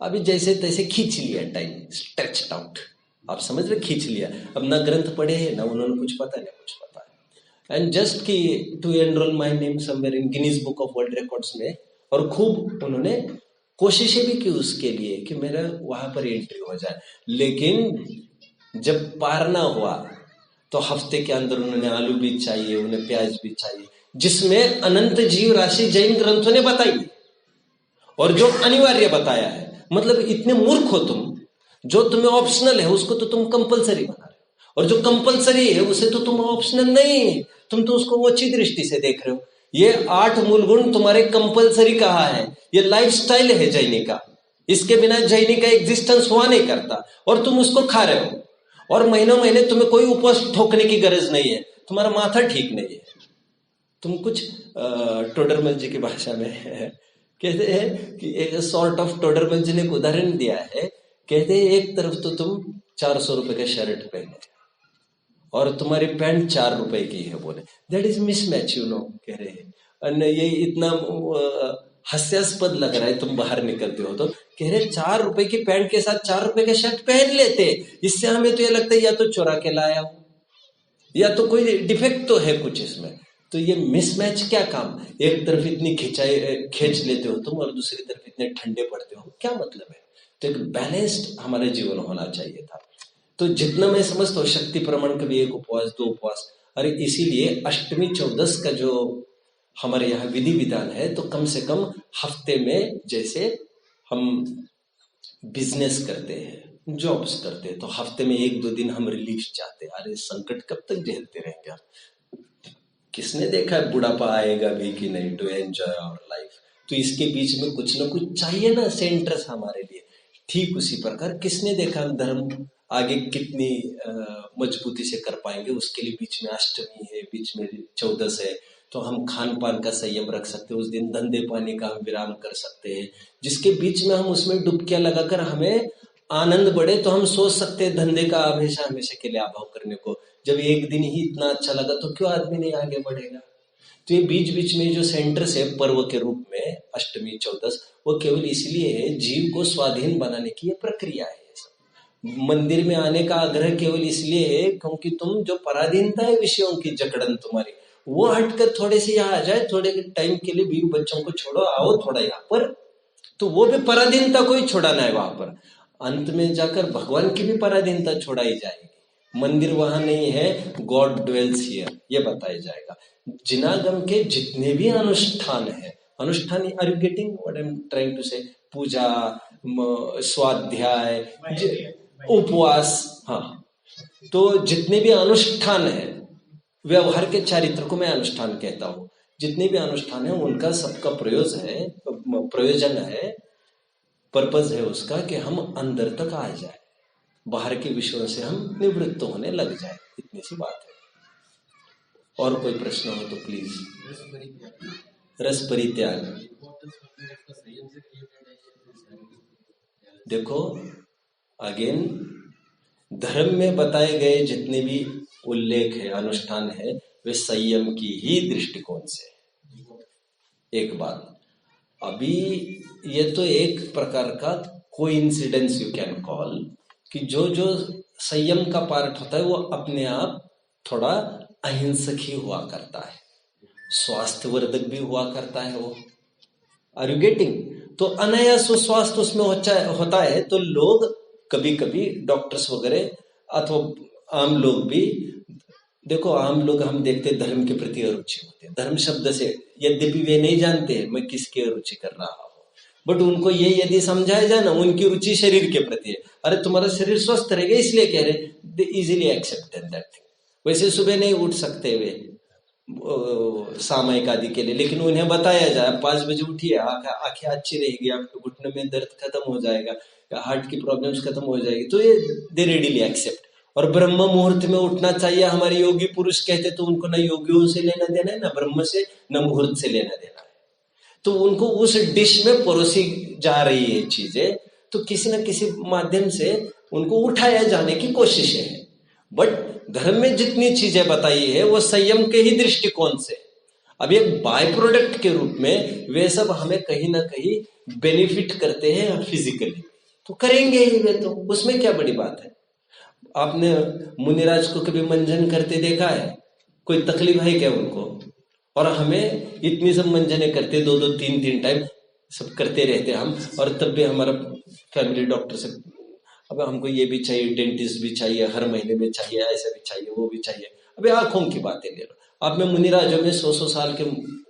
अभी जैसे तैसे खींच लिया टाइम, स्ट्रेच्ड आउट, आप समझ रहे, खींच लिया। अब ना ग्रंथ पढ़े हैं, ना उन्होंने कुछ पता, ना कुछ पता है। एंड जस्ट कि to enrol my name somewhere in Guinness Book of World Records में, और खूब उन्होंने कोशिशें भी की उसके लिए कि मेरा वहां पर एंट्री हो जाए। लेकिन जब पार ना हुआ तो हफ्ते के अंदर उन्होंने आलू बीज चाहिए, उन्हें प्याज भी चाहिए, जिसमें अनंत जीव राशि जैन ग्रंथों ने बताई और जो अनिवार्य बताया है। मतलब इतने मूर्ख हो तुम, जो तुम्हें ऑप्शनल है उसको तो तुम कंपलसरी बना रहे हो, और जो कंपलसरी है उसे तो तुम ऑप्शनल नहीं, तुम तो उसको अच्छी दृष्टि से देख रहे हो। ये 8 मूल गुण तुम्हारे कंपलसरी कहा है, ये लाइफस्टाइल है जैनी का, इसके बिना जैनी का एग्जिस्टेंस हुआ नहीं करता, और तुम उसको खा रहे हो। और महीनों महीने तुम्हें कोई उपवास ठोकने की गरज नहीं है, तुम्हारा माथा ठीक नहीं है। तुम कुछ टोडरमल जी की भाषा में कहते हैं कि एक सॉर्ट ऑफ टोडरमल जी ने एक उदाहरण दिया है, कहते हैं एक तरफ तो तुम 400 रुपए का शर्ट पहने और तुम्हारी पैंट 4 रुपए की है, बोले that is mismatch, you know, कह रहे हैं। और ये इतना हास्यास्पद लग रहा है, तुम बाहर निकलते हो तो कह रहे 4 रुपए की पैंट के साथ 4 रुपए का शर्ट पहन लेते, इससे हमें तो ये लगता है या तो चुरा के लाया हो या तो कोई डिफेक्ट तो है कुछ इसमें। तो ये मिसमैच क्या काम, एक तरफ इतनी खींच लेते हो तुम और दूसरी तरफ इतने ठंडे पड़ते हो, क्या मतलब है। तो एक बैलेंस्ड हमारा जीवन होना चाहिए था। तो जितना मैं समझता हूँ शक्ति प्रमाण का भी 1 उपवास 2 उपवास, अरे इसीलिए अष्टमी चौदस का जो हमारे यहाँ विधि विधान है, तो कम से कम हफ्ते में, जैसे हम बिजनेस करते हैं, जॉब्स करते हैं, तो हफ्ते में 1-2 दिन हम रिलीफ चाहते हैं। अरे संकट कब तक झेलते रहेंगे, किसने देखा है बुढ़ापा आएगा भी कि नहीं, टू एंजॉय आवर लाइफ। तो इसके बीच में कुछ ना कुछ चाहिए ना सेंटर्स हमारे लिए। ठीक उसी प्रकार किसने देखा हम धर्म आगे कितनी मजबूती से कर पाएंगे, उसके लिए बीच में अष्टमी है, बीच में चौदस है, तो हम खान पान का संयम रख सकते हैं, उस दिन धंधे पानी का हम विराम कर सकते हैं, जिसके बीच में हम उसमें डुबकियां लगाकर हमें आनंद बढ़े, तो हम सोच सकते हैं धंधे का हमेशा हमेशा के लिए अभाव करने को। जब एक दिन ही इतना अच्छा लगा तो क्यों आदमी नहीं आगे बढ़ेगा। तो ये बीच बीच में जो सेंटर्स है पर्व के रूप में, अष्टमी चौदस, वो केवल इसलिए है जीव को स्वाधीन बनाने की ये प्रक्रिया है। मंदिर में आने का आग्रह केवल इसलिए है क्योंकि तुम जो पराधीनता है विषयों की जकड़न तुम्हारी, वो हटकर थोड़े से यहाँ आ जाए, थोड़े टाइम के लिए बीवी बच्चों को छोड़ो, आओ थोड़ा यहाँ पर, तो वो भी पराधीनता को ही छोड़ाना है वहां पर। अंत में जाकर भगवान की भी पराधीनता छोड़ाई जाएगी। मंदिर वहां नहीं है, गॉड ड्वेल्स हियर, ये बताया जाएगा। जिनागम के जितने भी अनुष्ठान है, अनुष्ठान, are you getting what I am trying to say, पूजा, स्वाध्याय, उपवास, हाँ, तो जितने भी अनुष्ठान है, व्यवहार के चारित्र को मैं अनुष्ठान कहता हूं, जितने भी अनुष्ठान है उनका सबका प्रयोजन है, पर्पज है उसका कि हम अंदर तक आ जाए, बाहर के विषयों से हम निवृत्त होने लग जाए, इतनी सी बात है। और कोई प्रश्न हो तो प्लीज। रस परित्याग, देखो अगेन धर्म में बताए गए जितने भी उल्लेख है, अनुष्ठान है, वे संयम की ही दृष्टिकोण से। एक बात, अभी ये तो एक प्रकार का कोइंसिडेंस यू कैन कॉल, कि जो जो संयम का पार्ट होता है वो अपने आप थोड़ा अहिंसक ही हुआ करता है, स्वास्थ्यवर्धक भी हुआ करता है वो। Are you getting? तो अनायास स्वास्थ्य उसमें होता है, तो लोग कभी कभी डॉक्टर्स वगैरह अथवा आम लोग भी, देखो आम लोग हम देखते धर्म के प्रति अरुचि होते हैं, धर्म शब्द से, यद्यपि वे नहीं जानते मैं किसकी रुचि कर रहा हूँ, बट उनको ये यदि समझाया जाए ना, उनकी रुचि शरीर के प्रति है, अरे तुम्हारा शरीर स्वस्थ रहेगा इसलिए कह रहे, they easily accept that thing. वैसे सुबह नहीं उठ सकते वे सामयिक आदि के लिए, लेकिन उन्हें बताया जाए 5 बजे उठिए, आंखें अच्छी रहेगी, आपके घुटने में दर्द खत्म हो जाएगा, हार्ट की प्रॉब्लम्स खत्म हो जाएगी, तो ये दे रेडीली एक्सेप्ट। और ब्रह्म मुहूर्त में उठना चाहिए, हमारे योगी पुरुष कहते, तो उनको न योगियों से लेना देना है, न ब्रह्म से, न मुहूर्त से लेना देना है, तो उनको उस डिश में परोसी जा रही है चीजें, तो किसी न किसी माध्यम से उनको उठाया जाने की कोशिश है। बट धर्म में जितनी चीजें बताई है वो संयम के ही दृष्टिकोण से, अब एक बाय प्रोडक्ट के रूप में वे सब हमें कहीं ना कहीं बेनिफिट करते हैं फिजिकली, तो करेंगे ही वे, तो उसमें क्या बड़ी बात है। आपने मुनिराज को कभी मंजन करते देखा है? कोई तकलीफ है क्या उनको? और हमें इतनी सब मंजने करते, 2-2 3-3 टाइम सब करते रहते हम, और तब भी हमारा फैमिली डॉक्टर से अब हमको ये भी चाहिए, डेंटिस्ट भी चाहिए, हर महीने में चाहिए, ऐसा भी चाहिए, वो भी चाहिए। अबे आंखों की बातें ले लो। अब में मुनिराजों में 100-100 साल के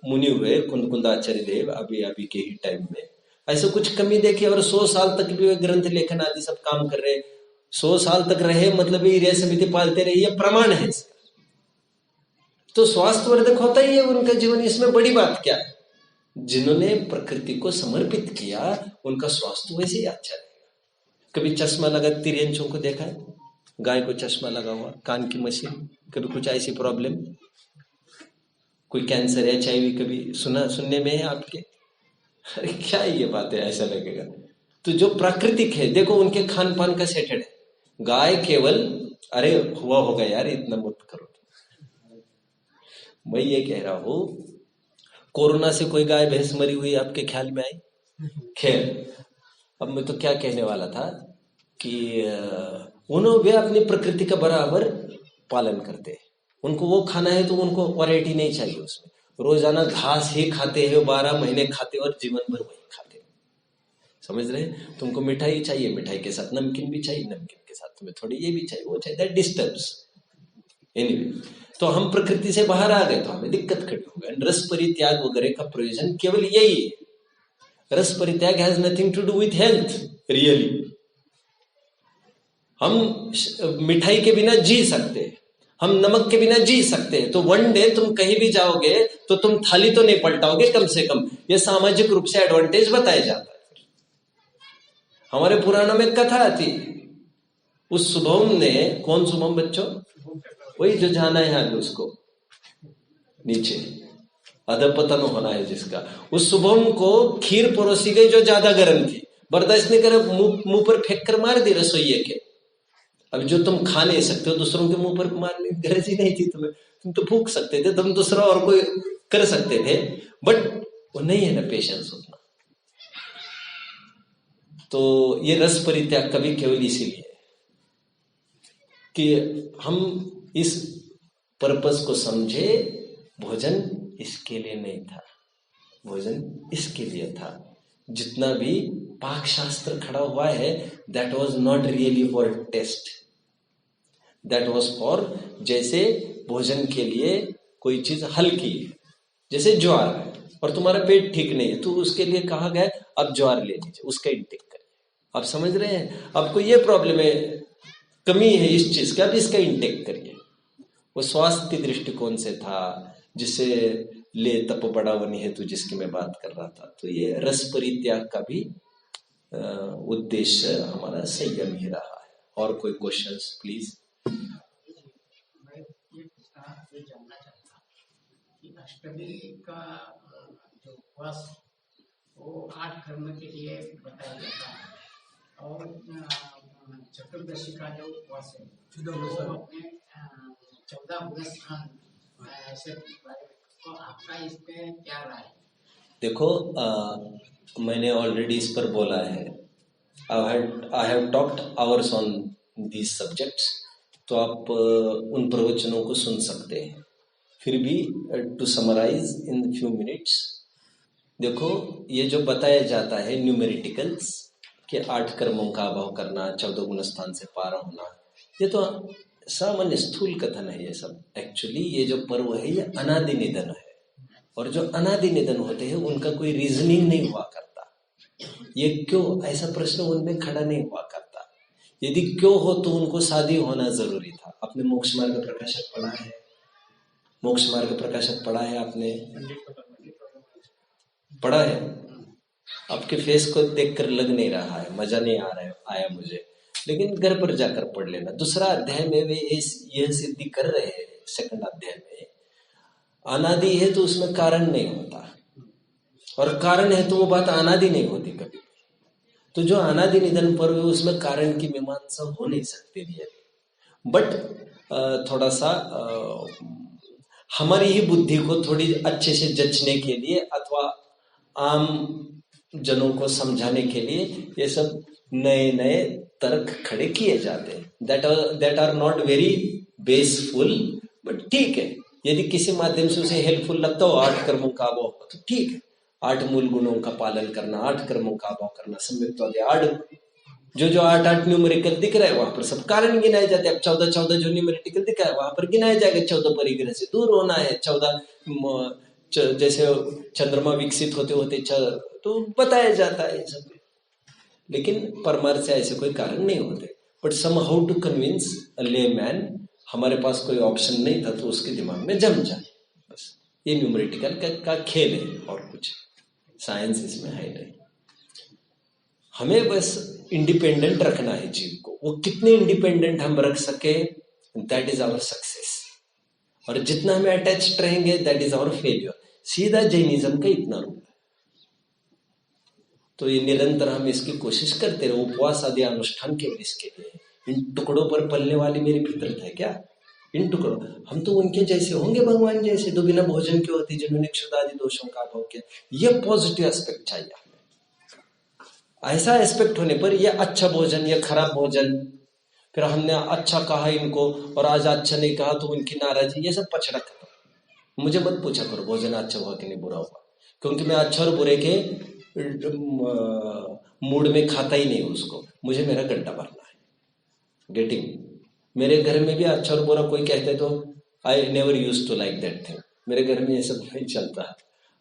मुनि हुए, कुंदाचार्य देव अभी के ही टाइम में ऐसे कुछ कमी देखी, और 100 साल तक भी वे ग्रंथ लेखन आदि सब काम कर रहे। 100 साल तक रहे मतलब ये समिति पालते रहे, ये प्रमाण है इसका। तो स्वास्थ्यवर्धक होता ही है उनका जीवन, इसमें बड़ी बात क्या है? जिन्होंने प्रकृति को समर्पित किया उनका स्वास्थ्य वैसे ही अच्छा रहेगा। कभी चश्मा लगा तिरंचों को देखा है? गाय को चश्मा लगा हुआ, कान की मशीन, कभी कुछ ऐसी प्रॉब्लम, कोई कैंसर है HIV कभी सुनने में है आपके? अरे क्या ये बात है, ऐसा लगेगा। तो जो प्राकृतिक है देखो, उनके खान पान का सेटेड है। गाय केवल, अरे हुआ होगा यार, इतना मत करो। मैं ये कह रहा हूं, कोरोना से कोई गाय भैंस मरी हुई आपके ख्याल में आई? खैर, अब मैं तो क्या कहने वाला था कि उन्होंने वे अपनी प्रकृति का बराबर पालन करते हैं। उनको वो खाना है तो उनको वैरायटी नहीं चाहिए उसमें, रोजाना घास ही खाते हैं, 12 महीने खाते और जीवन भर वही खाते हैं। समझ रहे हैं? तुमको मिठाई चाहिए, मिठाई के साथ नमकीन भी चाहिए, नमकीन के साथ तुम्हें थोड़ी ये भी चाहिए, वो चाहिए, दैट डिस्टर्ब्स एनीवे। तो हम प्रकृति से बाहर आ गए तो हमें दिक्कत खड़ी हो गई। रस परित्याग वगैरह का प्रयोजन केवल यही है। Ras parityag has nothing to do with health really. हम मिठाई के बिना जी सकते हैं, हम नमक के बिना जी सकते हैं। तो वन डे तुम कहीं भी जाओगे तो तुम थाली तो नहीं पलटाओगे कम से कम, ये सामाजिक रूप से एडवांटेज बताया जाता है। हमारे पुराणों में कथा आती, उस शुभम ने, कौन शुभम बच्चों? वही जो जाना है आगे उसको नीचे, अधपतन होना है जिसका। उस शुभम को खीर परोसी गई जो ज्यादा गर्म थी, बर्दाश्त नहीं कर, मुंह पर फेंक कर मार दी रसोइये के। अब जो तुम खा नहीं सकते हो, दूसरों के मुंह पर मारने की गरज ही नहीं थी तुम्हें, तुम तो फूंक सकते थे, तुम दूसरा और कोई कर सकते थे, बट वो नहीं है ना पेशेंस उतना। तो ये रस परित्याग कभी केवल इसीलिए कि हम इस पर्पस को समझे, भोजन इसके लिए नहीं था, भोजन इसके लिए था। जितना भी पाक शास्त्र खड़ा हुआ है, that was not really for taste, that was for, जैसे भोजन के लिए कोई चीज हल्की है, जैसे ज्वार है और तुम्हारा पेट ठीक नहीं है तो उसके लिए कहा गया अब ज्वार ले लीजिए, उसका इंटेक करिए। आप समझ रहे हैं? आपको ये प्रॉब्लम है, कमी है इस चीज का, अब इसका इंटेक करिए। वो स्वास्थ्य के दृष्टिकोण से था, जिसे ले तप बड़ा वनी है तू, जिसकी मैं बात कर रहा था। तो ये रस परित्याग का भी उद्देश्य हमारा संयम ही रहा है। और कोई क्वेश्चंस प्लीज? मैं ये जानना चाहता कि अष्टमी का जो उपवास वो 8 कर्म के लिए बताया जाता है, और चतुर्दशी का जो उपवास है वो अपने 14 गुणस्थान ऐसे, तो आपका इस पे क्या राय है? देखो, मैंने ऑलरेडी इस पर बोला है, I have talked hours on these subjects. तो आप उन प्रवचनों को सुन सकते हैं। फिर भी to summarise in few minutes, देखो ये जो बताया जाता है न्यूमेरिटिकल्स के 8 कर्मों का अभाव करना, 14 गुण स्थान से पार होना, ये तो सामान्य स्थूल कथन है। ये सब एक्चुअली ये जो पर्व है ये अनादि निधन है, और जो अनादि निधन होते हैं उनका कोई रीजनिंग नहीं हुआ करता। ये क्यों, ऐसा प्रश्न उनमें खड़ा नहीं हुआ करता। यदि क्यों हो तो उनको शादी होना जरूरी था। आपने मोक्ष मार्ग प्रकाशक पढ़ा है? मोक्ष मार्ग प्रकाशक पढ़ा है आपने? पढ़ा है? आपके फेस को देखकर लग नहीं रहा है, मजा नहीं आ रहा है, आया मुझे, लेकिन घर पर जाकर पढ़ लेना। दूसरा अध्याय में वे यह सिद्धि कर रहे हैं, सेकंड अध्याय में अनादि है तो उसमें कारण नहीं होता, और कारण है तो वो बात अनादि नहीं होती कभी। तो जो अनादि निधन पर्व है उसमें कारण की मीमांसा हो नहीं सकती रियली, बट थोड़ा सा हमारी ही बुद्धि को थोड़ी अच्छे से जचने के लिए अथवा आम जनों को समझाने के लिए ये सब नए नए तर्क खड़े किए जाते हैं, that are not very baseful, but ठीक है, यदि किसी माध्यम से उसे हेल्पफुल लगता हो 8 कर्मों का अभाव तो ठीक है, 8 मूल गुणों का पालन करना, 8 कर्मों का अभाव करना, सम्यक्त्वादि 8 जो 8 न्यूमेरिकल दिख रहा है वहां पर सब कारण गिनाए जाते हैं। अब 14 जो न्यूमेरिकल दिखा है वहां पर गिनाया जाएगा 14 परिग्रह से दूर होना है, 14 जैसे चंद्रमा विकसित होते होते तो बताया जाता है सब, लेकिन परमार्थ से ऐसे कोई कारण नहीं होते। But somehow to convince a layman, हमारे पास कोई ऑप्शन नहीं था तो उसके दिमाग में जम जाए, बस ये न्यूमेरिकल का खेल है और कुछ साइंस इसमें है नहीं। हमें बस इंडिपेंडेंट रखना है जीव को, वो कितने इंडिपेंडेंट हम रख सके दैट इज आवर सक्सेस, और जितना हमें अटैच्ड रहेंगे दैट इज आवर फेलियर। सीधा जैनिज्म का इतना रूप है। तो ये निरंतर हम इसकी कोशिश करते रहे, उपवास आदि अनुष्ठान केवल इसके लिए। इन टुकड़ों पर पलने वाली मेरी फितरत है क्या? इन टुकड़ों, हम तो उनके जैसे होंगे, भगवान जैसे, तो बिना भोजन के होती जिन्होंने क्षुधादि दोषों का अभाव किया। ये पॉजिटिव एस्पेक्ट चाहिए हमें। ऐसा एस्पेक्ट होने पर ये अच्छा भोजन या खराब भोजन, फिर हमने अच्छा कहा इनको और आज अच्छा नहीं कहा तो उनकी नाराजगी, ये सब पछड़ा खत्म। मुझे मत पूछा करो भोजन अच्छा हुआ कि नहीं बुरा हुआ, क्योंकि मैं अच्छा और बुरे के मूड में खाता ही नहीं उसको, मुझे मेरा गड्ढा भरना है। गेटिंग, मेरे घर में भी अच्छा और बुरा कोई कहते तो I never use to like that thing, मेरे घर में ये सब नहीं चलता है।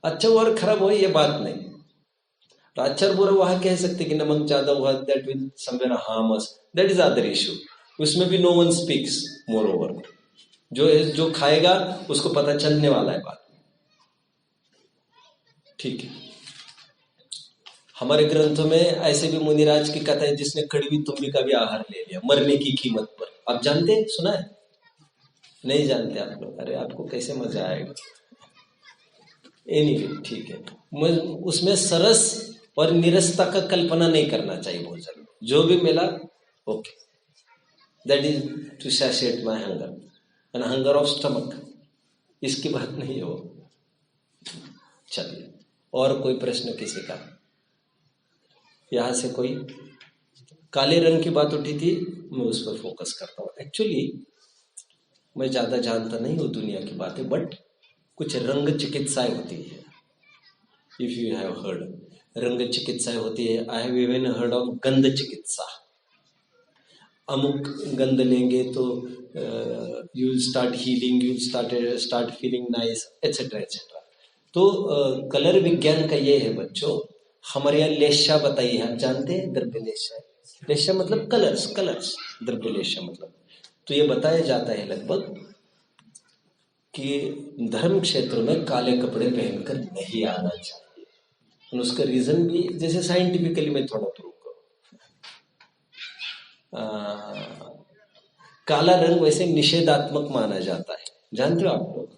अच्छा हुआ और खराब हुआ ये बात नहीं, तो अच्छा और बुरा वहां कह सकते कि नमक ज्यादा हुआ that will somewhere harm us, that is other issue, उसमें भी no one speaks more over, जो खाएगा उसको पता चलने वाला है बात, ठीक है। हमारे ग्रंथों में ऐसे भी मुनिराज की कथा है जिसने कड़वी तुम्बी का भी आहार ले लिया मरने की कीमत पर। आप जानते हैं, सुना है? नहीं जानते आप लोग? अरे आपको कैसे मजा आएगा। एनीवे, ठीक है। उसमें सरस और निरसता का कल्पना नहीं करना चाहिए भोजन में, जो भी मिला okay, that is to satisfy my hunger and hunger of stomach, इसकी बात नहीं है वो। चलिए, और कोई प्रश्न किसी का? यहां से कोई? काले रंग की बात उठी थी, मैं उस पर फोकस करता हूँ। एक्चुअली मैं ज्यादा जानता नहीं हूँ दुनिया की बातें, बट कुछ रंग चिकित्साएं होती है, इफ यू हैव हर्ड। रंग चिकित्साएं होती है। I have even heard of गंध चिकित्सा। अमुक गंध लेंगे तो you start healing, you start feeling nice, etcetera etcetera. तो कलर विज्ञान का ये है बच्चों। हमारे यहाँ लेशा बताइए, आप जानते हैं? द्रव्यलेशा, लेशा मतलब कलर्स, द्रव्यलेशा मतलब, तो ये बताया जाता है लगभग कि धर्म क्षेत्र में काले कपड़े पहनकर नहीं आना चाहिए। और उसका रीजन भी जैसे साइंटिफिकली मैं थोड़ा प्रूव करूँ। काला रंग वैसे निषेधात्मक माना जाता है, जानते हो आप लोग?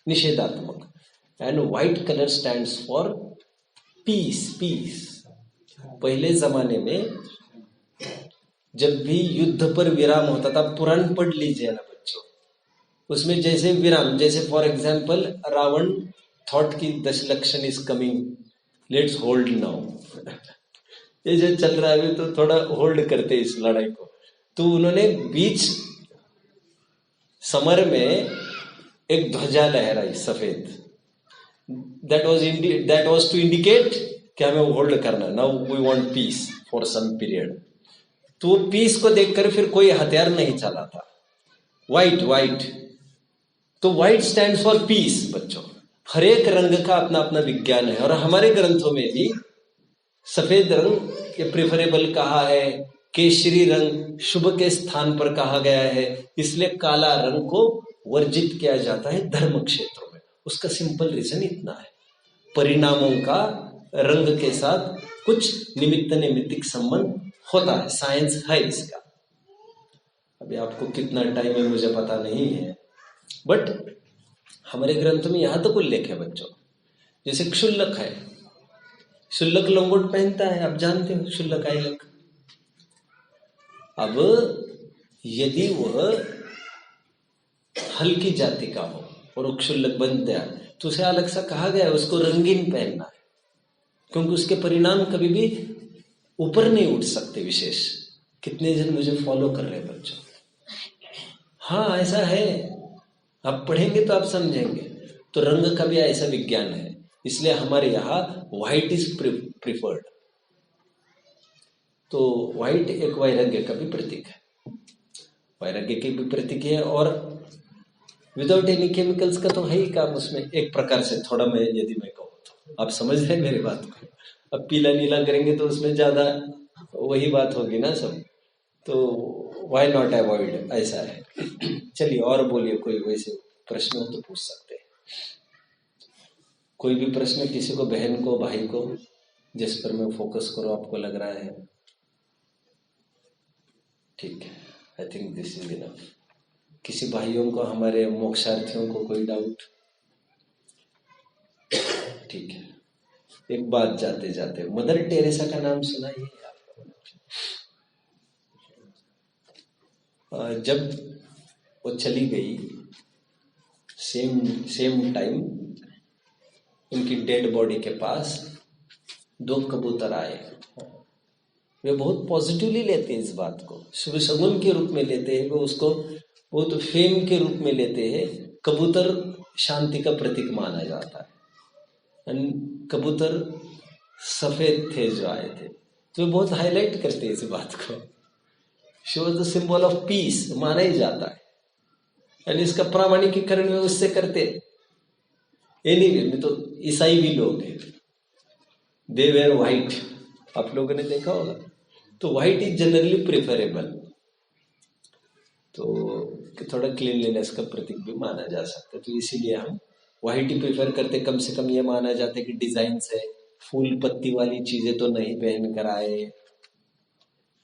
निषेधात्मक। And white colour stands for peace. पहले जमाने में जब भी युद्ध पर विराम होता था, पुराण पढ़ लीजिए ना बच्चों, उसमें जैसे विराम, जैसे फॉर एग्जाम्पल रावण थॉट की Dashlakshan is coming, let's hold now. ये जो चल रहा है तो थोड़ा होल्ड करते इस लड़ाई को। तो उन्होंने बीच समर में एक ध्वजा लहराई सफेद, दैट वाज टू इंडिकेट कि हमें होल्ड करना, now we want peace for some period. तो पीस को देखकर फिर कोई हथियार नहीं चला था। व्हाइट, तो व्हाइट स्टैंड्स फॉर पीस बच्चों। हर एक रंग का अपना अपना विज्ञान है, और हमारे ग्रंथों में भी सफेद रंग के प्रेफरेबल कहा है, केसरी रंग शुभ के स्थान पर कहा गया है, इसलिए काला रंग को वर्जित किया जाता है धर्म क्षेत्रों में। उसका सिंपल रीजन इतना है, परिणामों का रंग के साथ कुछ निमित्त नैमित्तिक संबंध होता है, साइंस है इसका। अभी आपको कितना टाइम है मुझे पता नहीं है, बट हमारे ग्रंथ में यहां तक उल्लेख है बच्चों। जैसे क्षुल्लक है, क्षुल्लक लंगोट पहनता है, आप जानते हो क्षुल्लक आयलक। अब यदि वह हल्की जाति का हो और वो क्षुल्लक बन गया तो उसे अलग सा कहा गया है, उसको रंगीन पहनना है, क्योंकि उसके परिणाम कभी भी ऊपर नहीं उठ सकते विशेष। कितने जन मुझे फॉलो कर रहे हैं बच्चों? हाँ ऐसा है। आप पढ़ेंगे तो आप समझेंगे। तो रंग का भी ऐसा विज्ञान है, इसलिए हमारे यहाँ व्हाइट इज प्रिफर्ड। तो व्हाइट एक वैराग्य का भी प्रतीक है, वैराग्य की भी प्रतीक है, और विदाउट एनी केमिकल्स का तो है ही काम उसमें एक प्रकार से। थोड़ा मैं यदि मैं कहूँ तो आप समझ रहे हैं मेरी बात को। अब पीला नीला करेंगे तो उसमें ज्यादा वही बात होगी ना सब, तो व्हाई नॉट अवॉइड, ऐसा है। चलिए और बोलिए, कोई वैसे प्रश्न हो तो पूछ सकते हैं। कोई भी प्रश्न किसी को, बहन को, भाई को, जिस पर मैं फोकस करूं आपको लग रहा है? ठीक है, I think this is enough. किसी भाइयों को, हमारे मोक्षार्थियों को कोई डाउट? ठीक है, एक बात जाते जाते, मदर टेरेसा का नाम सुना ही है आपको? जब वो चली गई, सेम टाइम उनकी डेड बॉडी के पास 2 कबूतर आए। वे बहुत पॉजिटिवली लेते हैं इस बात को, शुभ शगुन के रूप में लेते हैं, वे उसको बहुत फेम के रूप में लेते हैं। कबूतर शांति का प्रतीक माना जाता है। कबूतर सफेद थे जो आए थे, तो वे बहुत हाईलाइट करते हैं इस बात को। She was the symbol of peace माना ही जाता है, यानी इसका प्रामाणिकीकरण वे उससे करते। एनीवे में तो ईसाई भी लोग हैं, दे वेयर व्हाइट, आप लोगों ने देखा होगा। तो व्हाइट इज जनरली प्रेफरेबल, तो थोड़ा क्लीनलीनेस का प्रतीक भी माना जा सकता है, तो इसीलिए हम व्हाइट ही प्रेफर करते। कम से कम ये माना जाता है कि डिजाइन से फूल पत्ती वाली चीजें तो नहीं पहन कर आए,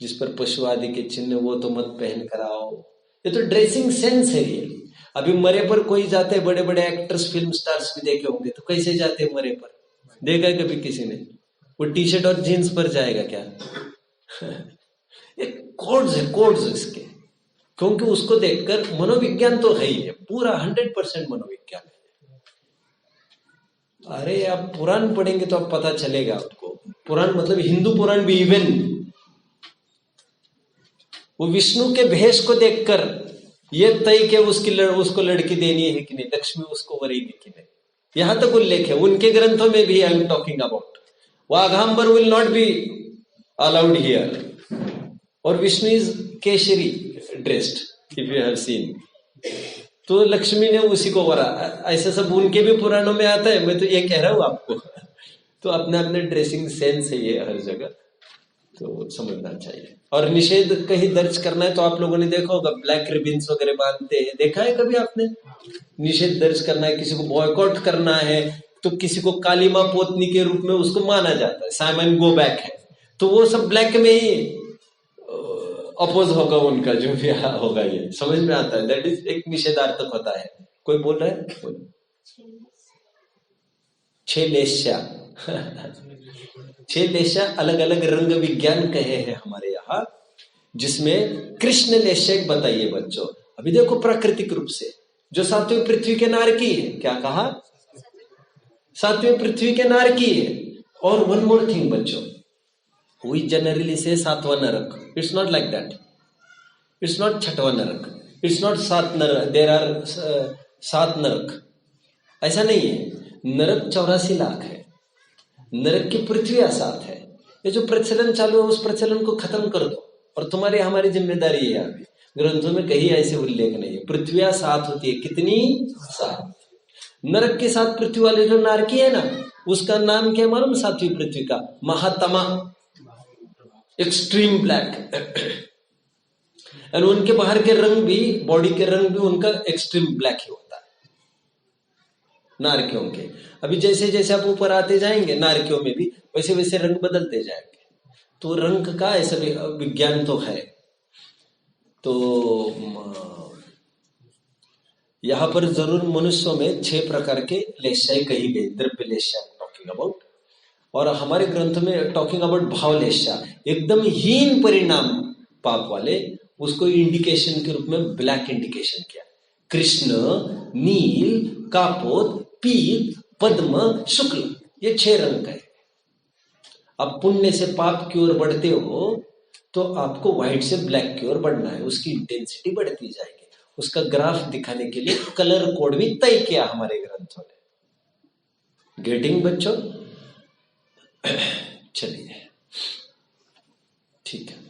जिस पर पशु आदि के चिन्ह वो तो मत पहन कर आओ। ये तो ड्रेसिंग सेंस है ये। अभी मरे पर कोई जाते हैं, बड़े बड़े एक्टर्स, फिल्म स्टार्स भी देखे होंगे, तो कैसे जाते हैं मरे पर? देखा है कभी किसी ने? वो टी शर्ट और जीन्स पर जाएगा क्या? एक कोड्स है, कोड्स इसके, क्योंकि उसको देखकर मनोविज्ञान तो है ही है, पूरा 100% मनोविज्ञान है। अरे आप पुराण पढ़ेंगे तो आप पता चलेगा आपको। पुराण मतलब हिंदू पुराण भी, इवन वो विष्णु के भेष को देखकर ये तय के उसको लड़की देनी है कि नहीं, लक्ष्मी उसको वरेगी कि नहीं, यहां तक उल्लेख है उनके ग्रंथों में भी। I am talking about vaghambar will not be allowed here, और Vishnu is keshari dressed, if you have seen. तो लक्ष्मी ने उसी को वरा, ऐसा सब उनके भी पुराणों में आता है, मैं तो ये कह रहा हूं आपको। तो अपने अपने ड्रेसिंग सेंस है ये हर जगह, तो समझना चाहिए। और निषेध कहीं दर्ज करना है तो आप लोगों ने देखा होगा, ब्लैक रिबिन्स वगैरह बांधते हैं, देखा है कभी आपने? निषेध दर्ज करना है, किसी को बॉयकॉट करना है, तो किसी को काली मां पोतनी के रूप में उसको माना जाता है, साइमन गो बैक है, तो वो सब ब्लैक में ही अपोज होगा उनका, जो भी होगा। ये समझ में आता है, दैट इज एक निषेधार्थक होता है। कोई बोल रहा है? 6 लेस्या 6 लेस्या अलग अलग रंग विज्ञान कहे हैं हमारे यहाँ, जिसमें कृष्ण लेस्या एक बताइए बच्चों। अभी देखो प्राकृतिक रूप से जो 7वीं पृथ्वी के नारकी है, क्या कहा? 7वीं पृथ्वी के नारकी है। और वन मोर थिंग बच्चों, वी जनरली से 7वां नरक, it's not like that, it's not 6वां नरक, इट्स नॉट 7 नरक, देयर आर 7 नरक, ऐसा नहीं है। नरक 84 लाख है, नरक की पृथ्वी 7 है। ये जो प्रचलन चालू है उस प्रचलन को खत्म कर दो, और तुम्हारी हमारी जिम्मेदारी है। अभी ग्रंथों में कहीं ऐसे उल्लेख नहीं है। पृथ्वियां 7 होती है, कितनी? 7। नरक के 7 पृथ्वी वाले जो नारकी है ना, उसका नाम क्या मालूम? 7वीं पृथ्वी का महात्मा, एक्सट्रीम ब्लैक। और उनके बाहर के रंग भी, बॉडी के रंग भी उनका एक्सट्रीम ब्लैक ही होता है नारकियों के। अभी जैसे जैसे आप ऊपर आते जाएंगे नारकियों में भी वैसे वैसे रंग बदलते जाएंगे। तो रंग का ऐसा विज्ञान तो है। तो यहां पर जरूर मनुष्यों में 6 प्रकार के लेस्याएं कही गई, द्रव्य लेस्या टॉकिंग अबाउट। और हमारे ग्रंथ में टॉकिंग अबाउट भाव लेस्या, एकदम हीन परिणाम पाप वाले, उसको इंडिकेशन के रूप में ब्लैक इंडिकेशन किया। कृष्ण, नील, कापोत, पीत, पद्म, शुक्ल, ये 6 रंग का है। अब पुण्य से पाप की ओर बढ़ते हो तो आपको व्हाइट से ब्लैक की ओर बढ़ना है, उसकी इंटेंसिटी बढ़ती जाएगी। उसका ग्राफ दिखाने के लिए कलर कोड भी तय किया हमारे ग्रंथों ने। गेटिंग बच्चों? चलिए ठीक है।